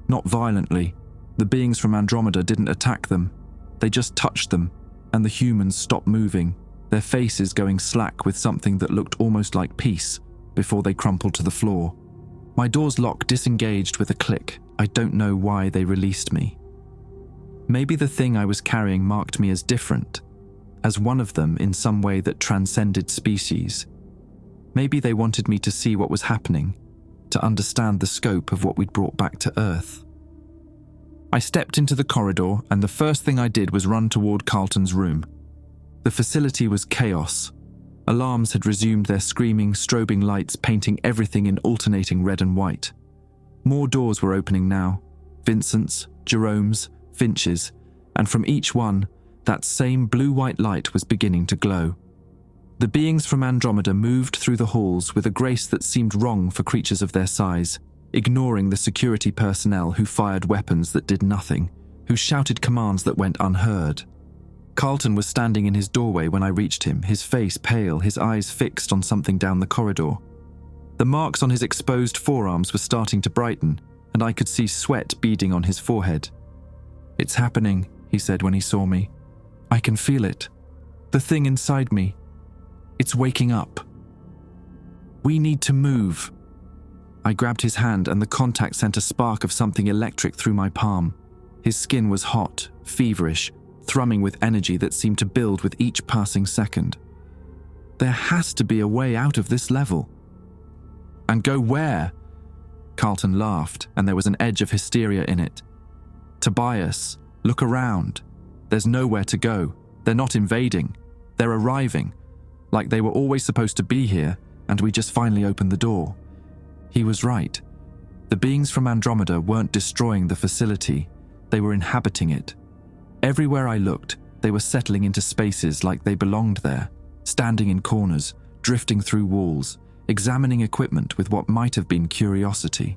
Not violently. The beings from Andromeda didn't attack them. They just touched them, and the humans stopped moving, their faces going slack with something that looked almost like peace before they crumpled to the floor. My door's lock disengaged with a click. I don't know why they released me. Maybe the thing I was carrying marked me as different, as one of them in some way that transcended species. Maybe they wanted me to see what was happening, to understand the scope of what we'd brought back to Earth. I stepped into the corridor, and the first thing I did was run toward Carlton's room. The facility was chaos. Alarms had resumed their screaming, strobing lights, painting everything in alternating red and white. More doors were opening now. Vincent's, Jerome's, Finch's, and from each one, that same blue-white light was beginning to glow. The beings from Andromeda moved through the halls with a grace that seemed wrong for creatures of their size, ignoring the security personnel who fired weapons that did nothing, who shouted commands that went unheard. Carlton was standing in his doorway when I reached him, his face pale, his eyes fixed on something down the corridor. The marks on his exposed forearms were starting to brighten, and I could see sweat beading on his forehead. "It's happening," he said when he saw me. "I can feel it. The thing inside me. It's waking up. We need to move." I grabbed his hand, and the contact sent a spark of something electric through my palm. His skin was hot, feverish, thrumming with energy that seemed to build with each passing second. There has to be a way out of this level. "And go where?" Carlton laughed, and there was an edge of hysteria in it. "Tobias, look around. There's nowhere to go. They're not invading. They're arriving, like they were always supposed to be here, and we just finally opened the door." He was right. The beings from Andromeda weren't destroying the facility. They were inhabiting it. Everywhere I looked, they were settling into spaces like they belonged there, standing in corners, drifting through walls, examining equipment with what might have been curiosity.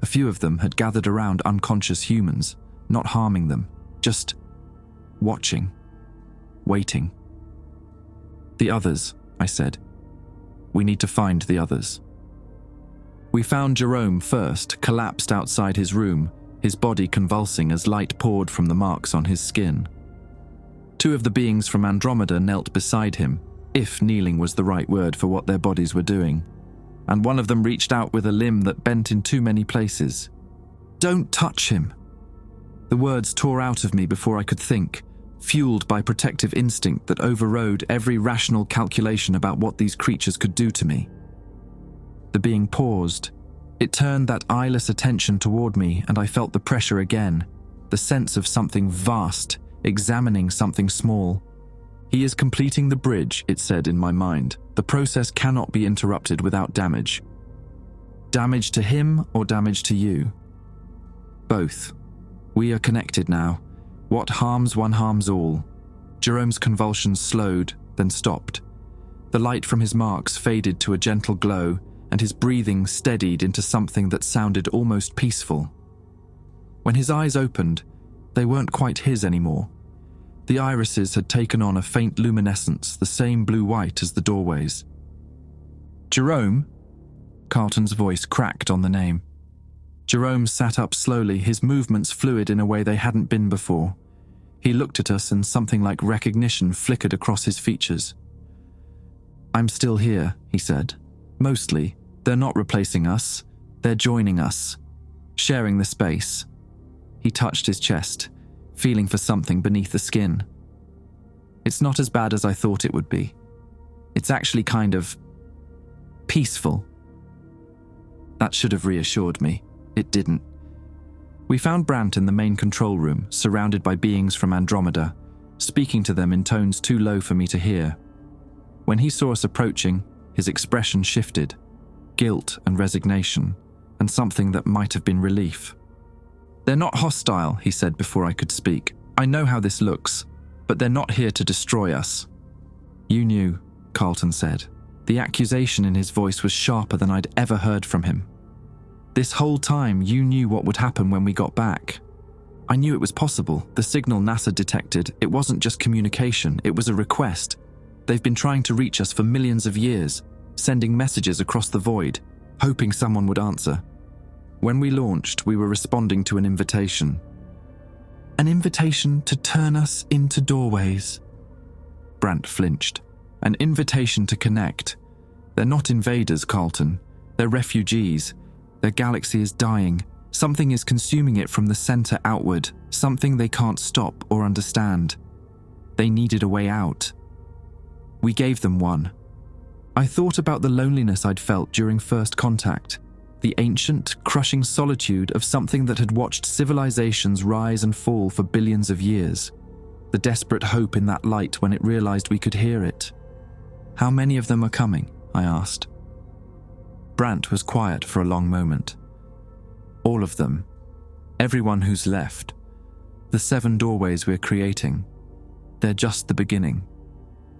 A few of them had gathered around unconscious humans, not harming them, just watching, waiting. "The others," I said. "We need to find the others." We found Jerome first, collapsed outside his room, his body convulsing as light poured from the marks on his skin. Two of the beings from Andromeda knelt beside him, if kneeling was the right word for what their bodies were doing, and one of them reached out with a limb that bent in too many places. "Don't touch him!" The words tore out of me before I could think, fueled by protective instinct that overrode every rational calculation about what these creatures could do to me. The being paused. It turned that eyeless attention toward me, and I felt the pressure again, the sense of something vast, examining something small. "He is completing the bridge," it said in my mind. "The process cannot be interrupted without damage." Damage to him or damage to you? Both. We are connected now. What harms one harms all. Jerome's convulsions slowed, then stopped. The light from his marks faded to a gentle glow, and his breathing steadied into something that sounded almost peaceful. When his eyes opened, they weren't quite his anymore. The irises had taken on a faint luminescence, the same blue-white as the doorways. "Jerome?" Carlton's voice cracked on the name. Jerome sat up slowly, his movements fluid in a way they hadn't been before. He looked at us, and something like recognition flickered across his features. "I'm still here," he said. "Mostly. They're not replacing us. They're joining us. Sharing the space." He touched his chest, feeling for something beneath the skin. "It's not as bad as I thought it would be. It's actually kind of peaceful." That should have reassured me. It didn't. We found Brant in the main control room, surrounded by beings from Andromeda, speaking to them in tones too low for me to hear. When he saw us approaching, his expression shifted, guilt and resignation, and something that might have been relief. "They're not hostile," he said before I could speak. "I know how this looks, but they're not here to destroy us." "You knew," Carlton said. The accusation in his voice was sharper than I'd ever heard from him. "This whole time you knew what would happen when we got back." I knew it was possible. The signal NASA detected, it wasn't just communication, it was a request. They've been trying to reach us for millions of years, sending messages across the void, hoping someone would answer. When we launched, we were responding to an invitation. "An invitation to turn us into doorways." Brant flinched. "An invitation to connect. They're not invaders, Carlton. They're refugees. Their galaxy is dying. Something is consuming it from the center outward, something they can't stop or understand. They needed a way out. We gave them one." I thought about the loneliness I'd felt during first contact. The ancient, crushing solitude of something that had watched civilizations rise and fall for billions of years. The desperate hope in that light when it realized we could hear it. "How many of them are coming?" I asked. Brant was quiet for a long moment. "All of them. Everyone who's left. The 7 doorways we're creating. They're just the beginning.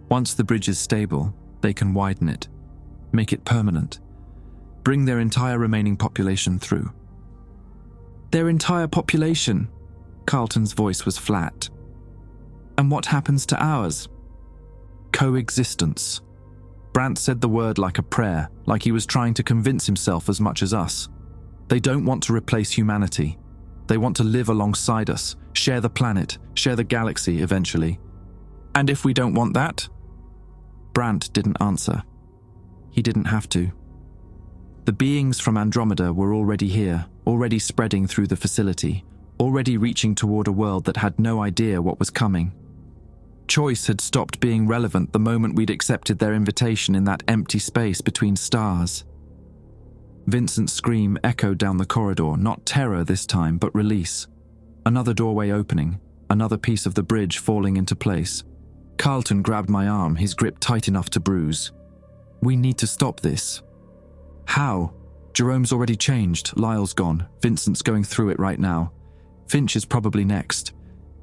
Once the bridge is stable, they can widen it, make it permanent, bring their entire remaining population through." "Their entire population?" Carlton's voice was flat. "And what happens to ours?" "Coexistence." Brant said the word like a prayer, like he was trying to convince himself as much as us. "They don't want to replace humanity. They want to live alongside us, share the planet, share the galaxy eventually." "And if we don't want that?" Brant didn't answer. He didn't have to. The beings from Andromeda were already here, already spreading through the facility, already reaching toward a world that had no idea what was coming. Choice had stopped being relevant the moment we'd accepted their invitation in that empty space between stars. Vincent's scream echoed down the corridor, not terror this time, but release. Another doorway opening, another piece of the bridge falling into place. Carlton grabbed my arm, his grip tight enough to bruise. "We need to stop this." "How?" "Jerome's already changed, Lyle's gone, Vincent's going through it right now. Finch is probably next.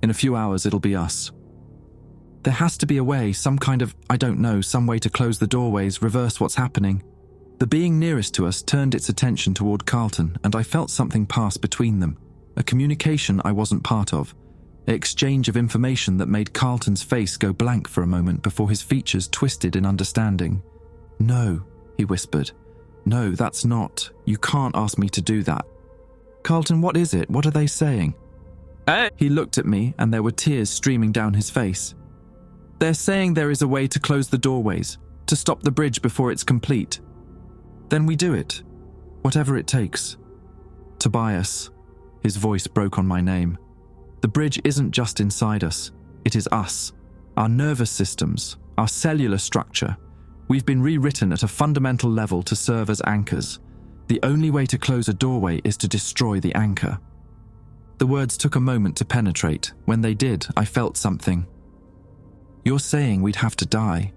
In a few hours it'll be us." "There has to be a way, some kind of, I don't know, some way to close the doorways, reverse what's happening." The being nearest to us turned its attention toward Carlton, and I felt something pass between them. A communication I wasn't part of. An exchange of information that made Carlton's face go blank for a moment before his features twisted in understanding. "No," he whispered. "No, that's not. You can't ask me to do that." "Carlton, what is it? What are they saying?" He looked at me, and there were tears streaming down his face. "They're saying there is a way to close the doorways, to stop the bridge before it's complete. Then we do it. Whatever it takes." "Tobias." His voice broke on my name. "The bridge isn't just inside us. It is us. Our nervous systems, our cellular structure. We've been rewritten at a fundamental level to serve as anchors. The only way to close a doorway is to destroy the anchor." The words took a moment to penetrate. When they did, I felt something. "You're saying we'd have to die?"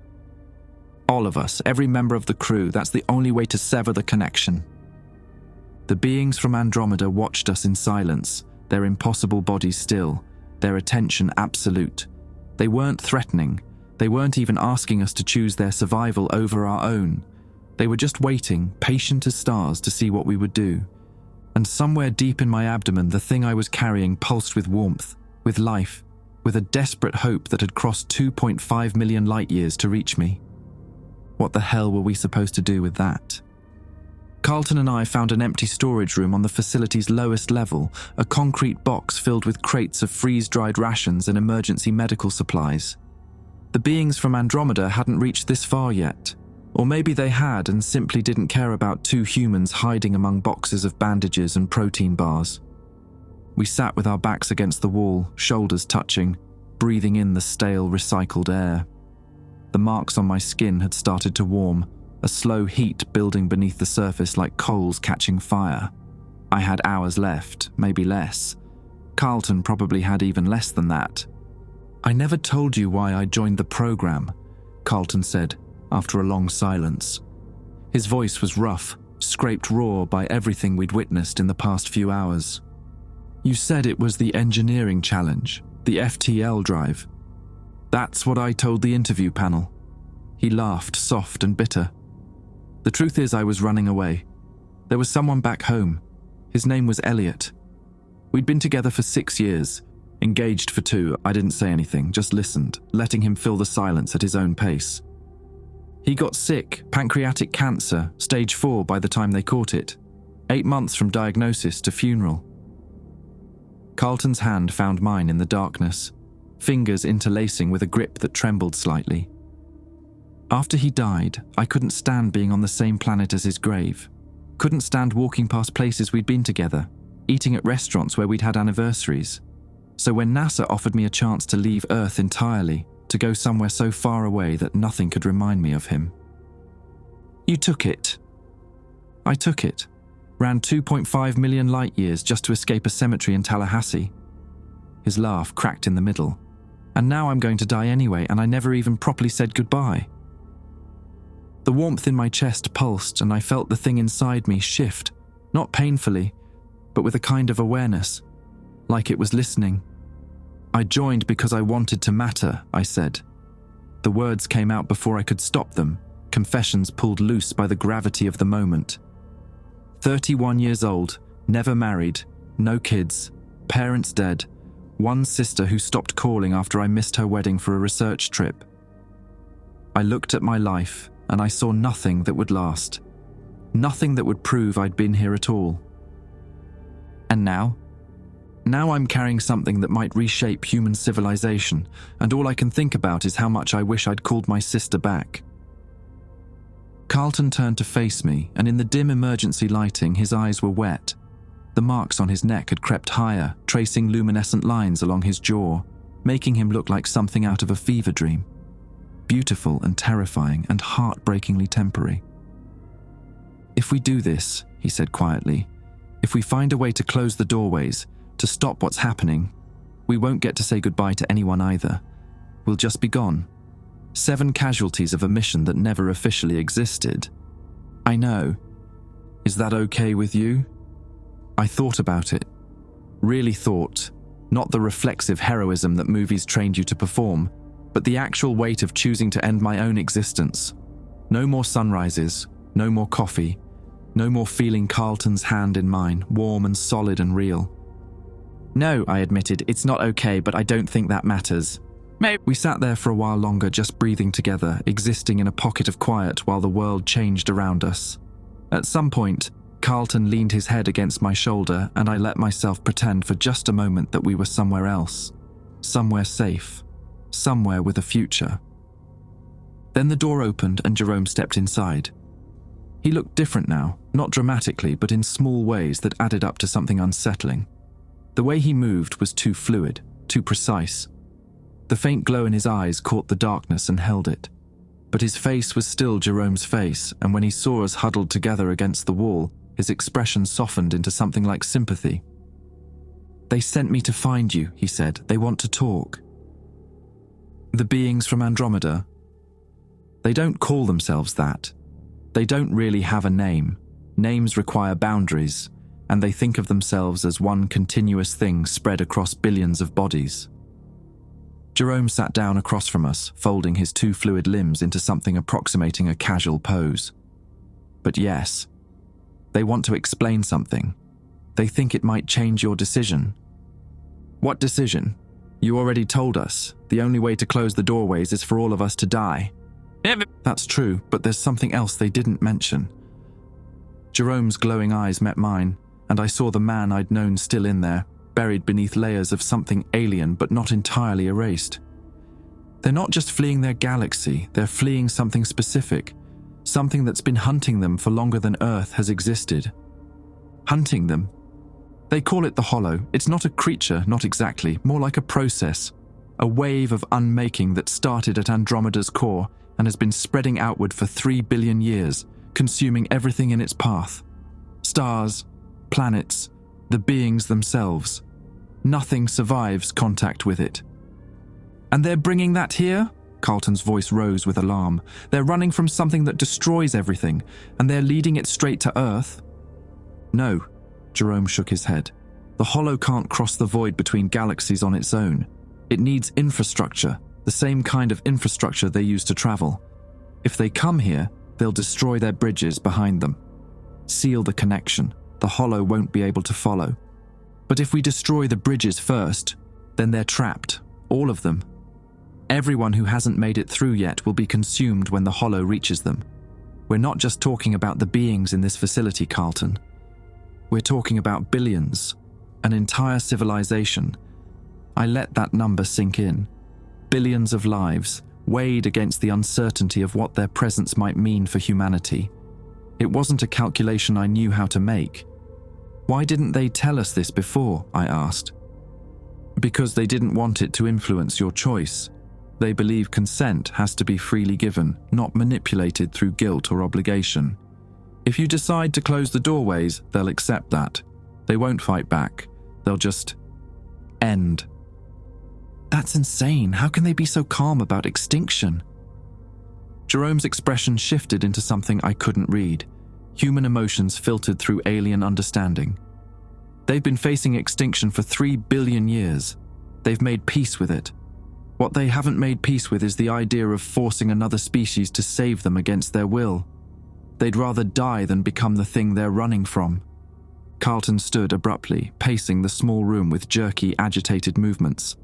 "All of us, every member of the crew, that's the only way to sever the connection." The beings from Andromeda watched us in silence, their impossible bodies still, their attention absolute. They weren't threatening. They weren't even asking us to choose their survival over our own. They were just waiting, patient as stars, to see what we would do. And somewhere deep in my abdomen, the thing I was carrying pulsed with warmth, with life, with a desperate hope that had crossed 2.5 million light years to reach me. What the hell were we supposed to do with that? Carlton and I found an empty storage room on the facility's lowest level, a concrete box filled with crates of freeze-dried rations and emergency medical supplies. The beings from Andromeda hadn't reached this far yet. Or maybe they had and simply didn't care about 2 humans hiding among boxes of bandages and protein bars. We sat with our backs against the wall, shoulders touching, breathing in the stale, recycled air. The marks on my skin had started to warm, a slow heat building beneath the surface like coals catching fire. I had hours left, maybe less. Carlton probably had even less than that. "I never told you why I joined the program," Carlton said, after a long silence. His voice was rough, scraped raw by everything we'd witnessed in the past few hours. "You said it was the engineering challenge, the FTL drive." "That's what I told the interview panel." He laughed, soft and bitter. "The truth is I was running away. There was someone back home. His name was Elliot. We'd been together for 6 years, engaged for 2. I didn't say anything, just listened, letting him fill the silence at his own pace. He got sick, pancreatic cancer, stage 4 by the time they caught it. 8 months from diagnosis to funeral." Carlton's hand found mine in the darkness, fingers interlacing with a grip that trembled slightly. "After he died, I couldn't stand being on the same planet as his grave. Couldn't stand walking past places we'd been together, eating at restaurants where we'd had anniversaries. So when NASA offered me a chance to leave Earth entirely, to go somewhere so far away that nothing could remind me of him." "You took it." "I took it. Ran 2.5 million light years just to escape a cemetery in Tallahassee. His laugh cracked in the middle. And now I'm going to die anyway, and I never even properly said goodbye. The warmth in my chest pulsed, and I felt the thing inside me shift, not painfully, but with a kind of awareness, like it was listening. I joined because I wanted to matter, I said. The words came out before I could stop them, confessions pulled loose by the gravity of the moment. 31 years old, never married, no kids, parents dead, one sister who stopped calling after I missed her wedding for a research trip. I looked at my life, and I saw nothing that would last. Nothing that would prove I'd been here at all. And now? Now I'm carrying something that might reshape human civilization, and all I can think about is how much I wish I'd called my sister back. Carlton turned to face me, and in the dim emergency lighting, his eyes were wet. The marks on his neck had crept higher, tracing luminescent lines along his jaw, making him look like something out of a fever dream. Beautiful and terrifying and heartbreakingly temporary. If we do this, he said quietly, if we find a way to close the doorways, to stop what's happening, we won't get to say goodbye to anyone either. We'll just be gone. 7 casualties of a mission that never officially existed. I know. Is that okay with you? I thought about it. Really thought. Not the reflexive heroism that movies trained you to perform, but the actual weight of choosing to end my own existence. No more sunrises, no more coffee, no more feeling Carlton's hand in mine, warm and solid and real. No, I admitted, it's not okay, but I don't think that matters. Maybe. We sat there for a while longer, just breathing together, existing in a pocket of quiet while the world changed around us. At some point, Carlton leaned his head against my shoulder, and I let myself pretend for just a moment that we were somewhere else. Somewhere safe. Somewhere with a future. Then the door opened and Jerome stepped inside. He looked different now, not dramatically, but in small ways that added up to something unsettling. The way he moved was too fluid, too precise. The faint glow in his eyes caught the darkness and held it. But his face was still Jerome's face, and when he saw us huddled together against the wall, his expression softened into something like sympathy. They sent me to find you, he said. They want to talk. The beings from Andromeda. They don't call themselves that. They don't really have a name. Names require boundaries, and they think of themselves as one continuous thing spread across billions of bodies. Jerome sat down across from us, folding his 2 fluid limbs into something approximating a casual pose. But yes, they want to explain something. They think it might change your decision. What decision? You already told us. The only way to close the doorways is for all of us to die. That's true, but there's something else they didn't mention. Jerome's glowing eyes met mine, and I saw the man I'd known still in there, buried beneath layers of something alien but not entirely erased. They're not just fleeing their galaxy, they're fleeing something specific, something that's been hunting them for longer than Earth has existed. Hunting them? They call it the Hollow. It's not a creature, not exactly, more like a process, a wave of unmaking that started at Andromeda's core and has been spreading outward for 3 billion years, consuming everything in its path. Stars, planets, the beings themselves. Nothing survives contact with it. And they're bringing that here? Carlton's voice rose with alarm. They're running from something that destroys everything, and they're leading it straight to Earth? No, Jerome shook his head. The Hollow can't cross the void between galaxies on its own. It needs infrastructure, the same kind of infrastructure they use to travel. If they come here, they'll destroy their bridges behind them. Seal the connection. The Hollow won't be able to follow. But if we destroy the bridges first, then they're trapped, all of them. Everyone who hasn't made it through yet will be consumed when the Hollow reaches them. We're not just talking about the beings in this facility, Carlton. We're talking about billions, an entire civilization. I let that number sink in. Billions of lives, weighed against the uncertainty of what their presence might mean for humanity. It wasn't a calculation I knew how to make. Why didn't they tell us this before? I asked. Because they didn't want it to influence your choice. They believe consent has to be freely given, not manipulated through guilt or obligation. If you decide to close the doorways, they'll accept that. They won't fight back. They'll just end. That's insane. How can they be so calm about extinction? Jerome's expression shifted into something I couldn't read. Human emotions filtered through alien understanding. They've been facing extinction for 3 billion years. They've made peace with it. What they haven't made peace with is the idea of forcing another species to save them against their will. They'd rather die than become the thing they're running from. Carlton stood abruptly, pacing the small room with jerky, agitated movements.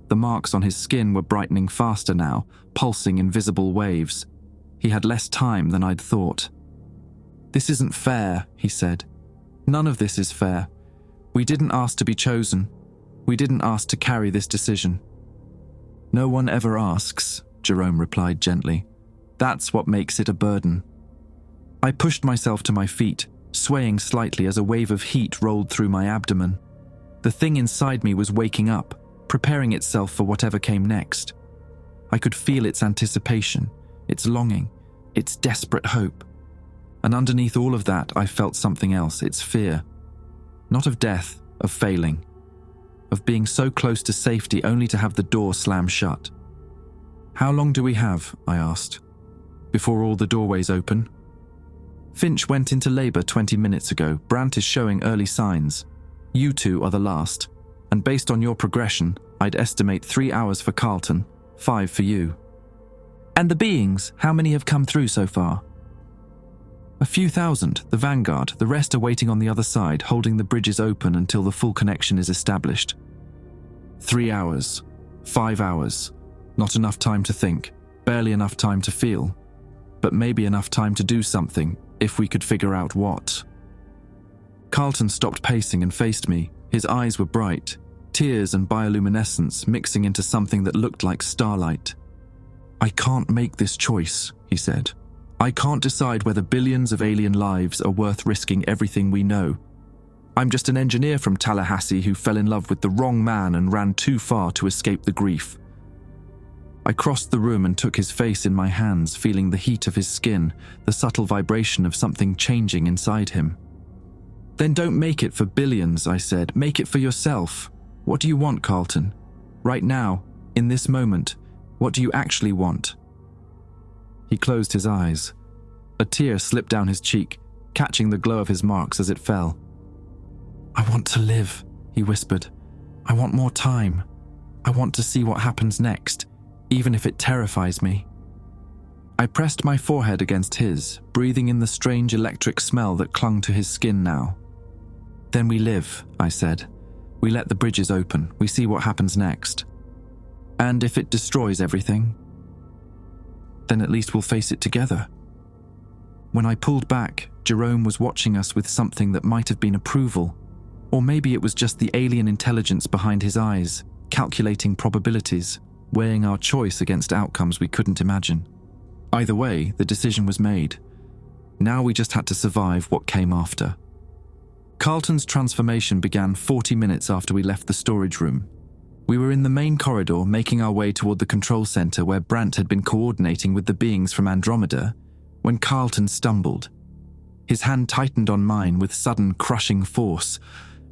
The marks on his skin were brightening faster now, pulsing in visible waves. He had less time than I'd thought. "This isn't fair," he said. "None of this is fair. We didn't ask to be chosen. We didn't ask to carry this decision." "No one ever asks," Jerome replied gently. "That's what makes it a burden." I pushed myself to my feet, swaying slightly as a wave of heat rolled through my abdomen. The thing inside me was waking up, preparing itself for whatever came next. I could feel its anticipation, its longing, its desperate hope. And underneath all of that, I felt something else, its fear. Not of death, of failing. Of being so close to safety only to have the door slam shut. "How long do we have?" I asked. "Before all the doorways open?" "Finch went into labor 20 minutes ago. Brant is showing early signs. You two are the last. And based on your progression, I'd estimate 3 hours for Carlton, 5 for you." "And the beings, how many have come through so far?" "A few thousand, the vanguard. The rest are waiting on the other side, holding the bridges open until the full connection is established." 3 hours. 5 hours. Not enough time to think. Barely enough time to feel. But maybe enough time to do something, if we could figure out what. Carlton stopped pacing and faced me. His eyes were bright, tears and bioluminescence mixing into something that looked like starlight. "I can't make this choice," he said. "I can't decide whether billions of alien lives are worth risking everything we know. I'm just an engineer from Tallahassee who fell in love with the wrong man and ran too far to escape the grief." I crossed the room and took his face in my hands, feeling the heat of his skin, the subtle vibration of something changing inside him. "Then don't make it for billions," I said. "Make it for yourself. What do you want, Carlton? Right now, in this moment, what do you actually want?" He closed his eyes. A tear slipped down his cheek, catching the glow of his marks as it fell. "I want to live," he whispered. "I want more time. I want to see what happens next, even if it terrifies me." I pressed my forehead against his, breathing in the strange electric smell that clung to his skin now. "Then we live," I said. "We let the bridges open. We see what happens next. And if it destroys everything, then at least we'll face it together." When I pulled back, Jerome was watching us with something that might have been approval. Or maybe it was just the alien intelligence behind his eyes, calculating probabilities, weighing our choice against outcomes we couldn't imagine. Either way, the decision was made. Now we just had to survive what came after. Carlton's transformation began 40 minutes after we left the storage room. We were in the main corridor, making our way toward the control center where Brant had been coordinating with the beings from Andromeda, when Carlton stumbled. His hand tightened on mine with sudden, crushing force,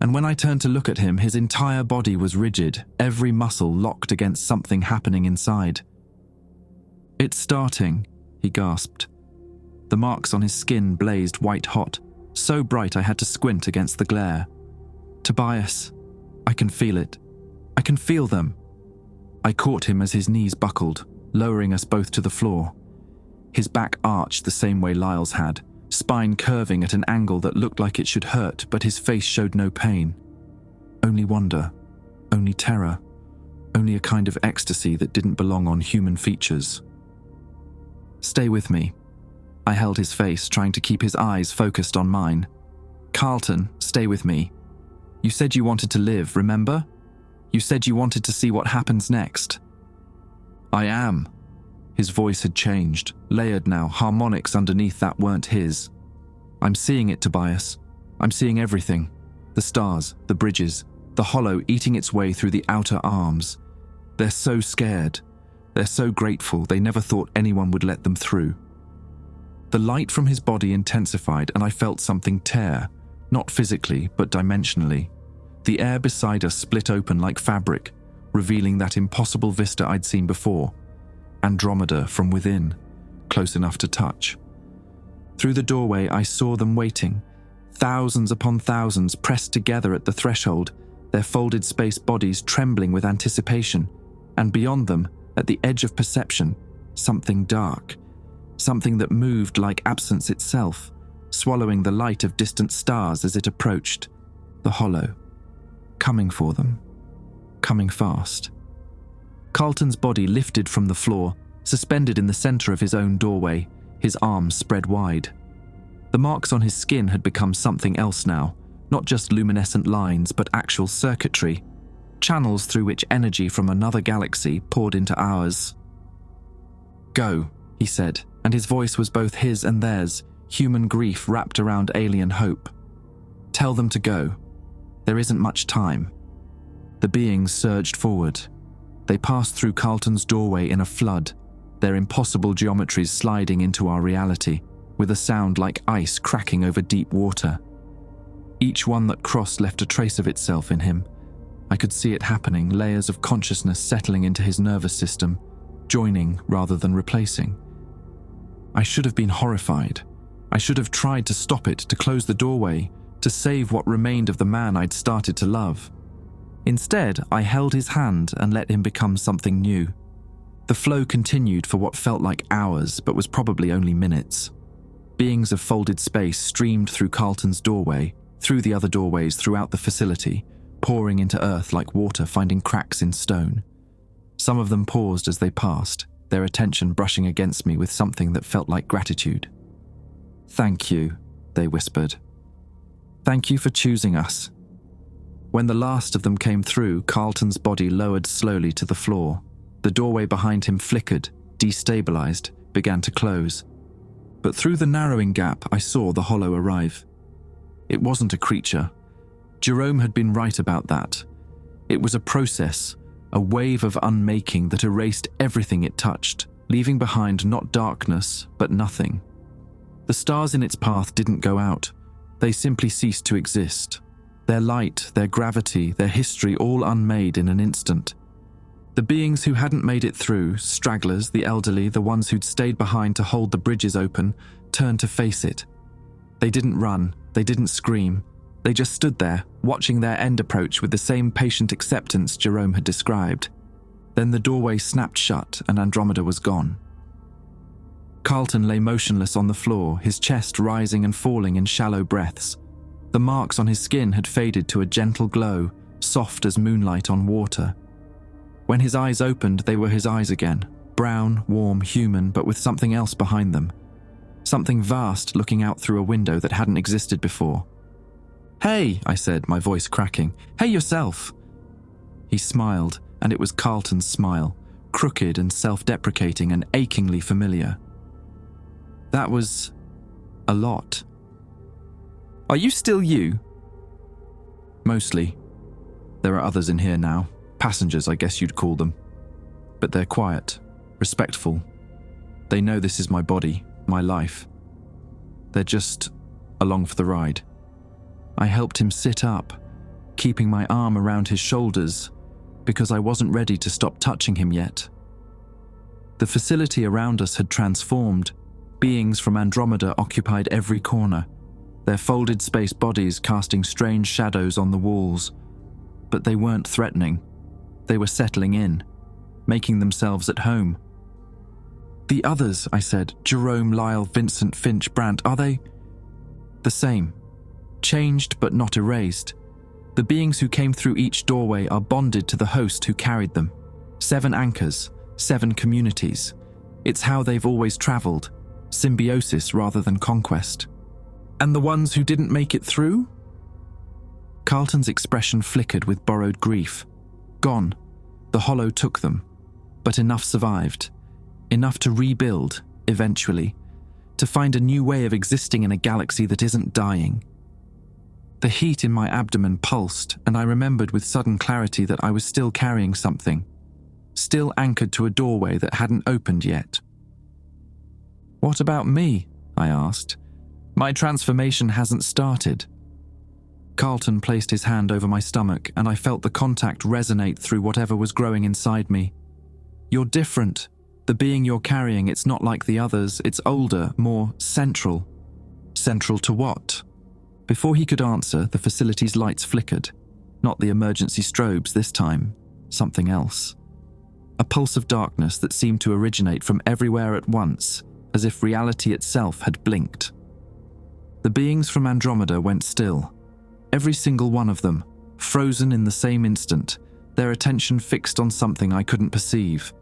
and when I turned to look at him, his entire body was rigid, every muscle locked against something happening inside. "It's starting," he gasped. The marks on his skin blazed white-hot, so bright I had to squint against the glare. "Tobias, I can feel it. I can feel them." I caught him as his knees buckled, lowering us both to the floor. His back arched the same way Lyle's had, spine curving at an angle that looked like it should hurt, but his face showed no pain. Only wonder, only terror, only a kind of ecstasy that didn't belong on human features. "Stay with me." I held his face, trying to keep his eyes focused on mine. "Carlton, stay with me. You said you wanted to live, remember? You said you wanted to see what happens next." "I am." His voice had changed, layered now, harmonics underneath that weren't his. "I'm seeing it, Tobias. I'm seeing everything. The stars, the bridges, the hollow eating its way through the outer arms. They're so scared. They're so grateful they never thought anyone would let them through." The light from his body intensified and I felt something tear, not physically, but dimensionally. The air beside us split open like fabric, revealing that impossible vista I'd seen before. Andromeda from within, close enough to touch. Through the doorway, I saw them waiting, thousands upon thousands pressed together at the threshold, their folded space bodies trembling with anticipation, and beyond them, at the edge of perception, something dark, something that moved like absence itself, swallowing the light of distant stars as it approached, the hollow, coming for them, coming fast. Carlton's body lifted from the floor, suspended in the center of his own doorway, his arms spread wide. The marks on his skin had become something else now, not just luminescent lines, but actual circuitry, channels through which energy from another galaxy poured into ours. "Go," he said, and his voice was both his and theirs, human grief wrapped around alien hope. "Tell them to go. There isn't much time." The beings surged forward. They passed through Carlton's doorway in a flood, their impossible geometries sliding into our reality, with a sound like ice cracking over deep water. Each one that crossed left a trace of itself in him. I could see it happening, layers of consciousness settling into his nervous system, joining rather than replacing. I should have been horrified. I should have tried to stop it, to close the doorway, to save what remained of the man I'd started to love. Instead, I held his hand and let him become something new. The flow continued for what felt like hours, but was probably only minutes. Beings of folded space streamed through Carlton's doorway, through the other doorways throughout the facility, pouring into Earth like water finding cracks in stone. Some of them paused as they passed, their attention brushing against me with something that felt like gratitude. "Thank you," they whispered. "Thank you for choosing us." When the last of them came through, Carlton's body lowered slowly to the floor. The doorway behind him flickered, destabilized, began to close. But through the narrowing gap, I saw the hollow arrive. It wasn't a creature. Jerome had been right about that. It was a process, a wave of unmaking that erased everything it touched, leaving behind not darkness, but nothing. The stars in its path didn't go out. They simply ceased to exist. Their light, their gravity, their history all unmade in an instant. The beings who hadn't made it through, stragglers, the elderly, the ones who'd stayed behind to hold the bridges open, turned to face it. They didn't run, they didn't scream. They just stood there, watching their end approach with the same patient acceptance Jerome had described. Then the doorway snapped shut and Andromeda was gone. Carlton lay motionless on the floor, his chest rising and falling in shallow breaths. The marks on his skin had faded to a gentle glow, soft as moonlight on water. When his eyes opened, they were his eyes again, brown, warm, human, but with something else behind them. Something vast looking out through a window that hadn't existed before. "Hey," I said, my voice cracking. "Hey yourself." He smiled, and it was Carlton's smile, crooked and self-deprecating and achingly familiar. That was a lot. "Are you still you?" "Mostly. There are others in here now. Passengers, I guess you'd call them. But they're quiet, respectful. They know this is my body, my life. They're just along for the ride." I helped him sit up, keeping my arm around his shoulders, because I wasn't ready to stop touching him yet. The facility around us had transformed. Beings from Andromeda occupied every corner, their folded space bodies casting strange shadows on the walls. But they weren't threatening. They were settling in, making themselves at home. "The others," I said, "Jerome, Lyle, Vincent, Finch, Brandt, are they?" "The same. Changed but not erased. The beings who came through each doorway are bonded to the host who carried them. 7 anchors, 7 communities. It's how they've always traveled. Symbiosis rather than conquest." "And the ones who didn't make it through?" Carlton's expression flickered with borrowed grief. Gone. The hollow took them. But enough survived. Enough to rebuild, eventually. To find a new way of existing in a galaxy that isn't dying. The heat in my abdomen pulsed, and I remembered with sudden clarity that I was still carrying something. Still anchored to a doorway that hadn't opened yet. "What about me?" I asked. My transformation hasn't started. Carlton placed his hand over my stomach, and I felt the contact resonate through whatever was growing inside me. You're different. The being you're carrying, it's not like the others. It's older, more central. Central to what? Before he could answer, the facility's lights flickered. Not the emergency strobes this time. Something else. A pulse of darkness that seemed to originate from everywhere at once, as if reality itself had blinked. The beings from Andromeda went still. Every single one of them, frozen in the same instant, their attention fixed on something I couldn't perceive.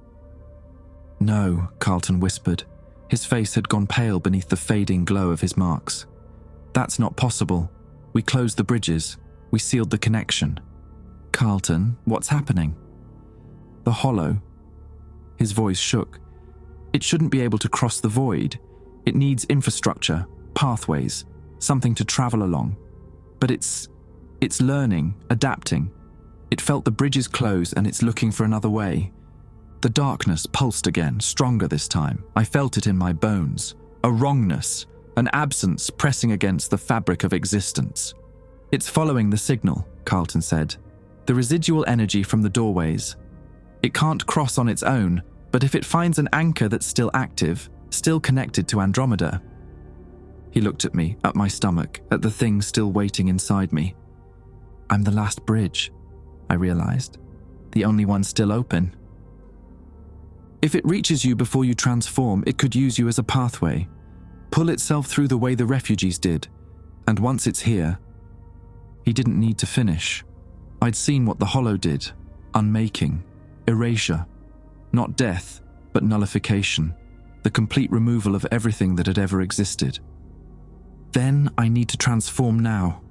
No, Carlton whispered. His face had gone pale beneath the fading glow of his marks. That's not possible. We closed the bridges. We sealed the connection. Carlton, what's happening? The hollow. His voice shook. It shouldn't be able to cross the void. It needs infrastructure, pathways, something to travel along. But it's learning, adapting. It felt the bridges close and it's looking for another way. The darkness pulsed again, stronger this time. I felt it in my bones. A wrongness, an absence pressing against the fabric of existence. It's following the signal, Carlton said. The residual energy from the doorways. It can't cross on its own, but if it finds an anchor that's still active, still connected to Andromeda. He looked at me, at my stomach, at the thing still waiting inside me. I'm the last bridge, I realized. The only one still open. If it reaches you before you transform, it could use you as a pathway. Pull itself through the way the refugees did. And once it's here... He didn't need to finish. I'd seen what the hollow did. Unmaking. Erasure. Not death, but nullification. The complete removal of everything that had ever existed. Then I need to transform now.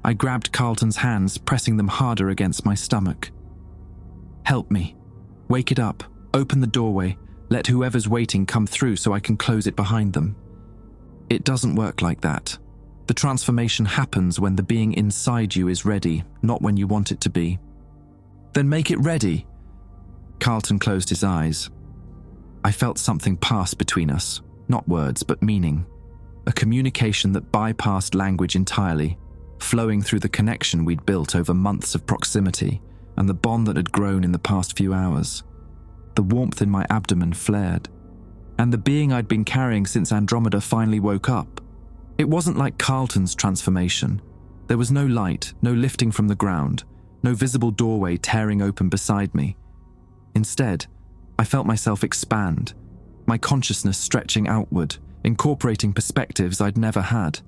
I grabbed Carlton's hands, pressing them harder against my stomach. Help me. Wake it up. Open the doorway. Let whoever's waiting come through so I can close it behind them. It doesn't work like that. The transformation happens when the being inside you is ready, not when you want it to be. Then make it ready. Carlton closed his eyes. I felt something pass between us, not words, but meaning. A communication that bypassed language entirely, flowing through the connection we'd built over months of proximity and the bond that had grown in the past few hours. The warmth in my abdomen flared, and the being I'd been carrying since Andromeda finally woke up. It wasn't like Carlton's transformation. There was no light, no lifting from the ground, no visible doorway tearing open beside me. Instead, I felt myself expand, my consciousness stretching outward, incorporating perspectives I'd never had,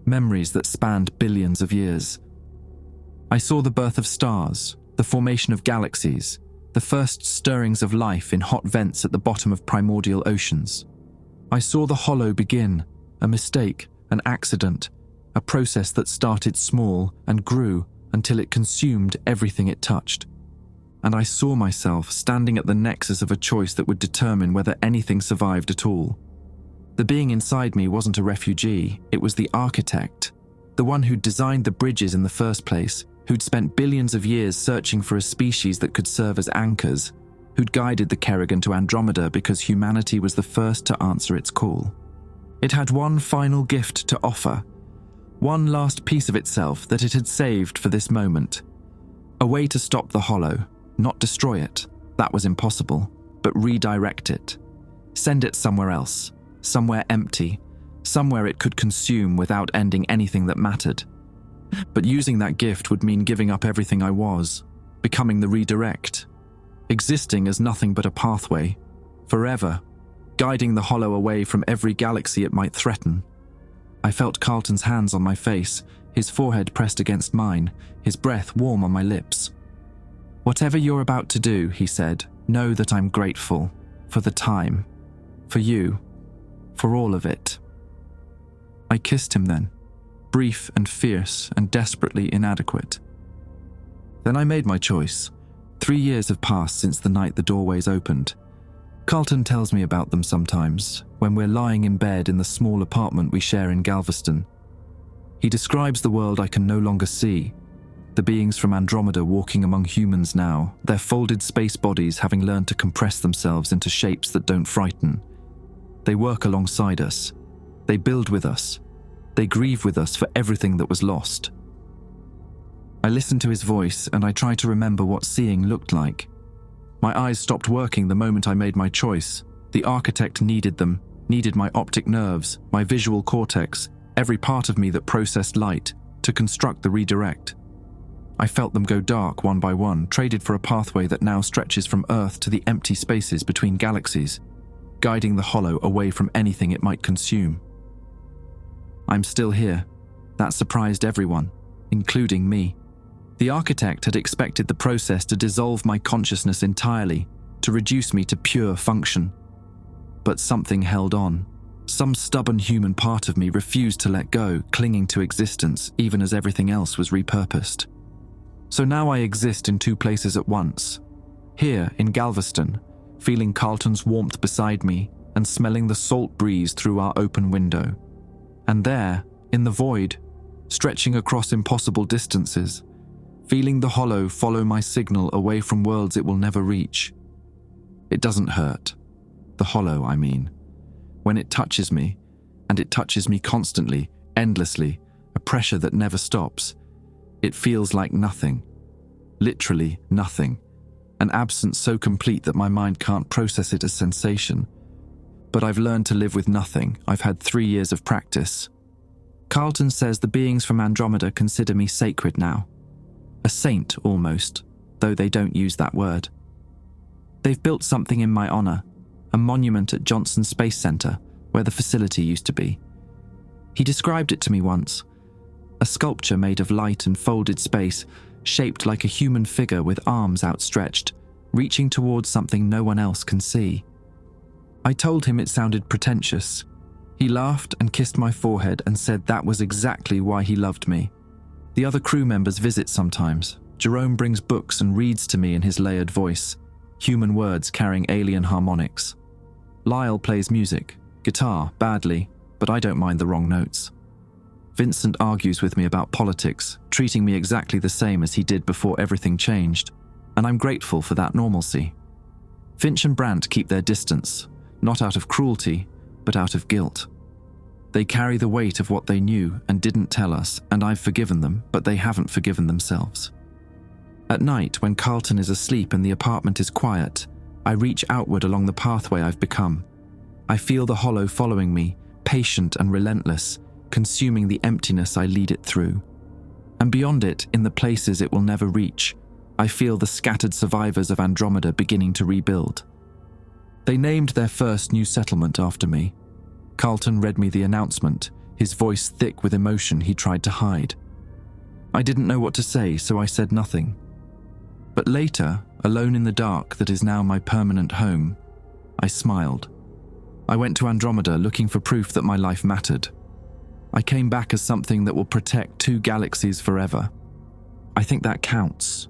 memories that spanned billions of years. I saw the birth of stars, the formation of galaxies, the first stirrings of life in hot vents at the bottom of primordial oceans. I saw the hollow begin, a mistake, an accident, a process that started small and grew until it consumed everything it touched. And I saw myself standing at the nexus of a choice that would determine whether anything survived at all. The being inside me wasn't a refugee, it was the architect, the one who'd designed the bridges in the first place, who'd spent billions of years searching for a species that could serve as anchors, who'd guided the Kerrigan to Andromeda because humanity was the first to answer its call. It had one final gift to offer, one last piece of itself that it had saved for this moment. A way to stop the hollow, not destroy it, that was impossible, but redirect it. Send it somewhere else, somewhere empty, somewhere it could consume without ending anything that mattered. But using that gift would mean giving up everything I was, becoming the redirect, existing as nothing but a pathway, forever, guiding the hollow away from every galaxy it might threaten. I felt Carlton's hands on my face, his forehead pressed against mine, his breath warm on my lips. Whatever you're about to do, he said, know that I'm grateful, for the time, for you, for all of it. I kissed him then, brief and fierce and desperately inadequate. Then I made my choice. 3 years have passed since the night the doorways opened. Carlton tells me about them sometimes, when we're lying in bed in the small apartment we share in Galveston. He describes the world I can no longer see, the beings from Andromeda walking among humans now, their folded space bodies having learned to compress themselves into shapes that don't frighten. They work alongside us. They build with us. They grieve with us for everything that was lost. I listened to his voice and I tried to remember what seeing looked like. My eyes stopped working the moment I made my choice. The architect needed them, needed my optic nerves, my visual cortex, every part of me that processed light, to construct the redirect. I felt them go dark one by one, traded for a pathway that now stretches from Earth to the empty spaces between galaxies, guiding the hollow away from anything it might consume. I'm still here. That surprised everyone, including me. The architect had expected the process to dissolve my consciousness entirely, to reduce me to pure function. But something held on. Some stubborn human part of me refused to let go, clinging to existence even as everything else was repurposed. So now I exist in two places at once. Here, in Galveston, feeling Carlton's warmth beside me and smelling the salt breeze through our open window. And there, in the void, stretching across impossible distances, feeling the hollow follow my signal away from worlds it will never reach. It doesn't hurt. The hollow, I mean. When it touches me, and it touches me constantly, endlessly, a pressure that never stops, it feels like nothing. Literally nothing. An absence so complete that my mind can't process it as sensation. But I've learned to live with nothing. I've had 3 years of practice. Carlton says the beings from Andromeda consider me sacred now. A saint, almost, though they don't use that word. They've built something in my honor, a monument at Johnson Space Center, where the facility used to be. He described it to me once. A sculpture made of light and folded space, shaped like a human figure with arms outstretched, reaching towards something no one else can see. I told him it sounded pretentious. He laughed and kissed my forehead and said that was exactly why he loved me. The other crew members visit sometimes. Jerome brings books and reads to me in his layered voice, human words carrying alien harmonics. Lyle plays music, guitar, badly, but I don't mind the wrong notes. Vincent argues with me about politics, treating me exactly the same as he did before everything changed, and I'm grateful for that normalcy. Finch and Brandt keep their distance, not out of cruelty, but out of guilt. They carry the weight of what they knew and didn't tell us, and I've forgiven them, but they haven't forgiven themselves. At night, when Carlton is asleep and the apartment is quiet, I reach outward along the pathway I've become. I feel the hollow following me, patient and relentless, consuming the emptiness I lead it through. And beyond it, in the places it will never reach, I feel the scattered survivors of Andromeda beginning to rebuild. They named their first new settlement after me. Carlton read me the announcement, his voice thick with emotion he tried to hide. I didn't know what to say, so I said nothing. But later, alone in the dark that is now my permanent home, I smiled. I went to Andromeda looking for proof that my life mattered. I came back as something that will protect 2 galaxies forever. I think that counts.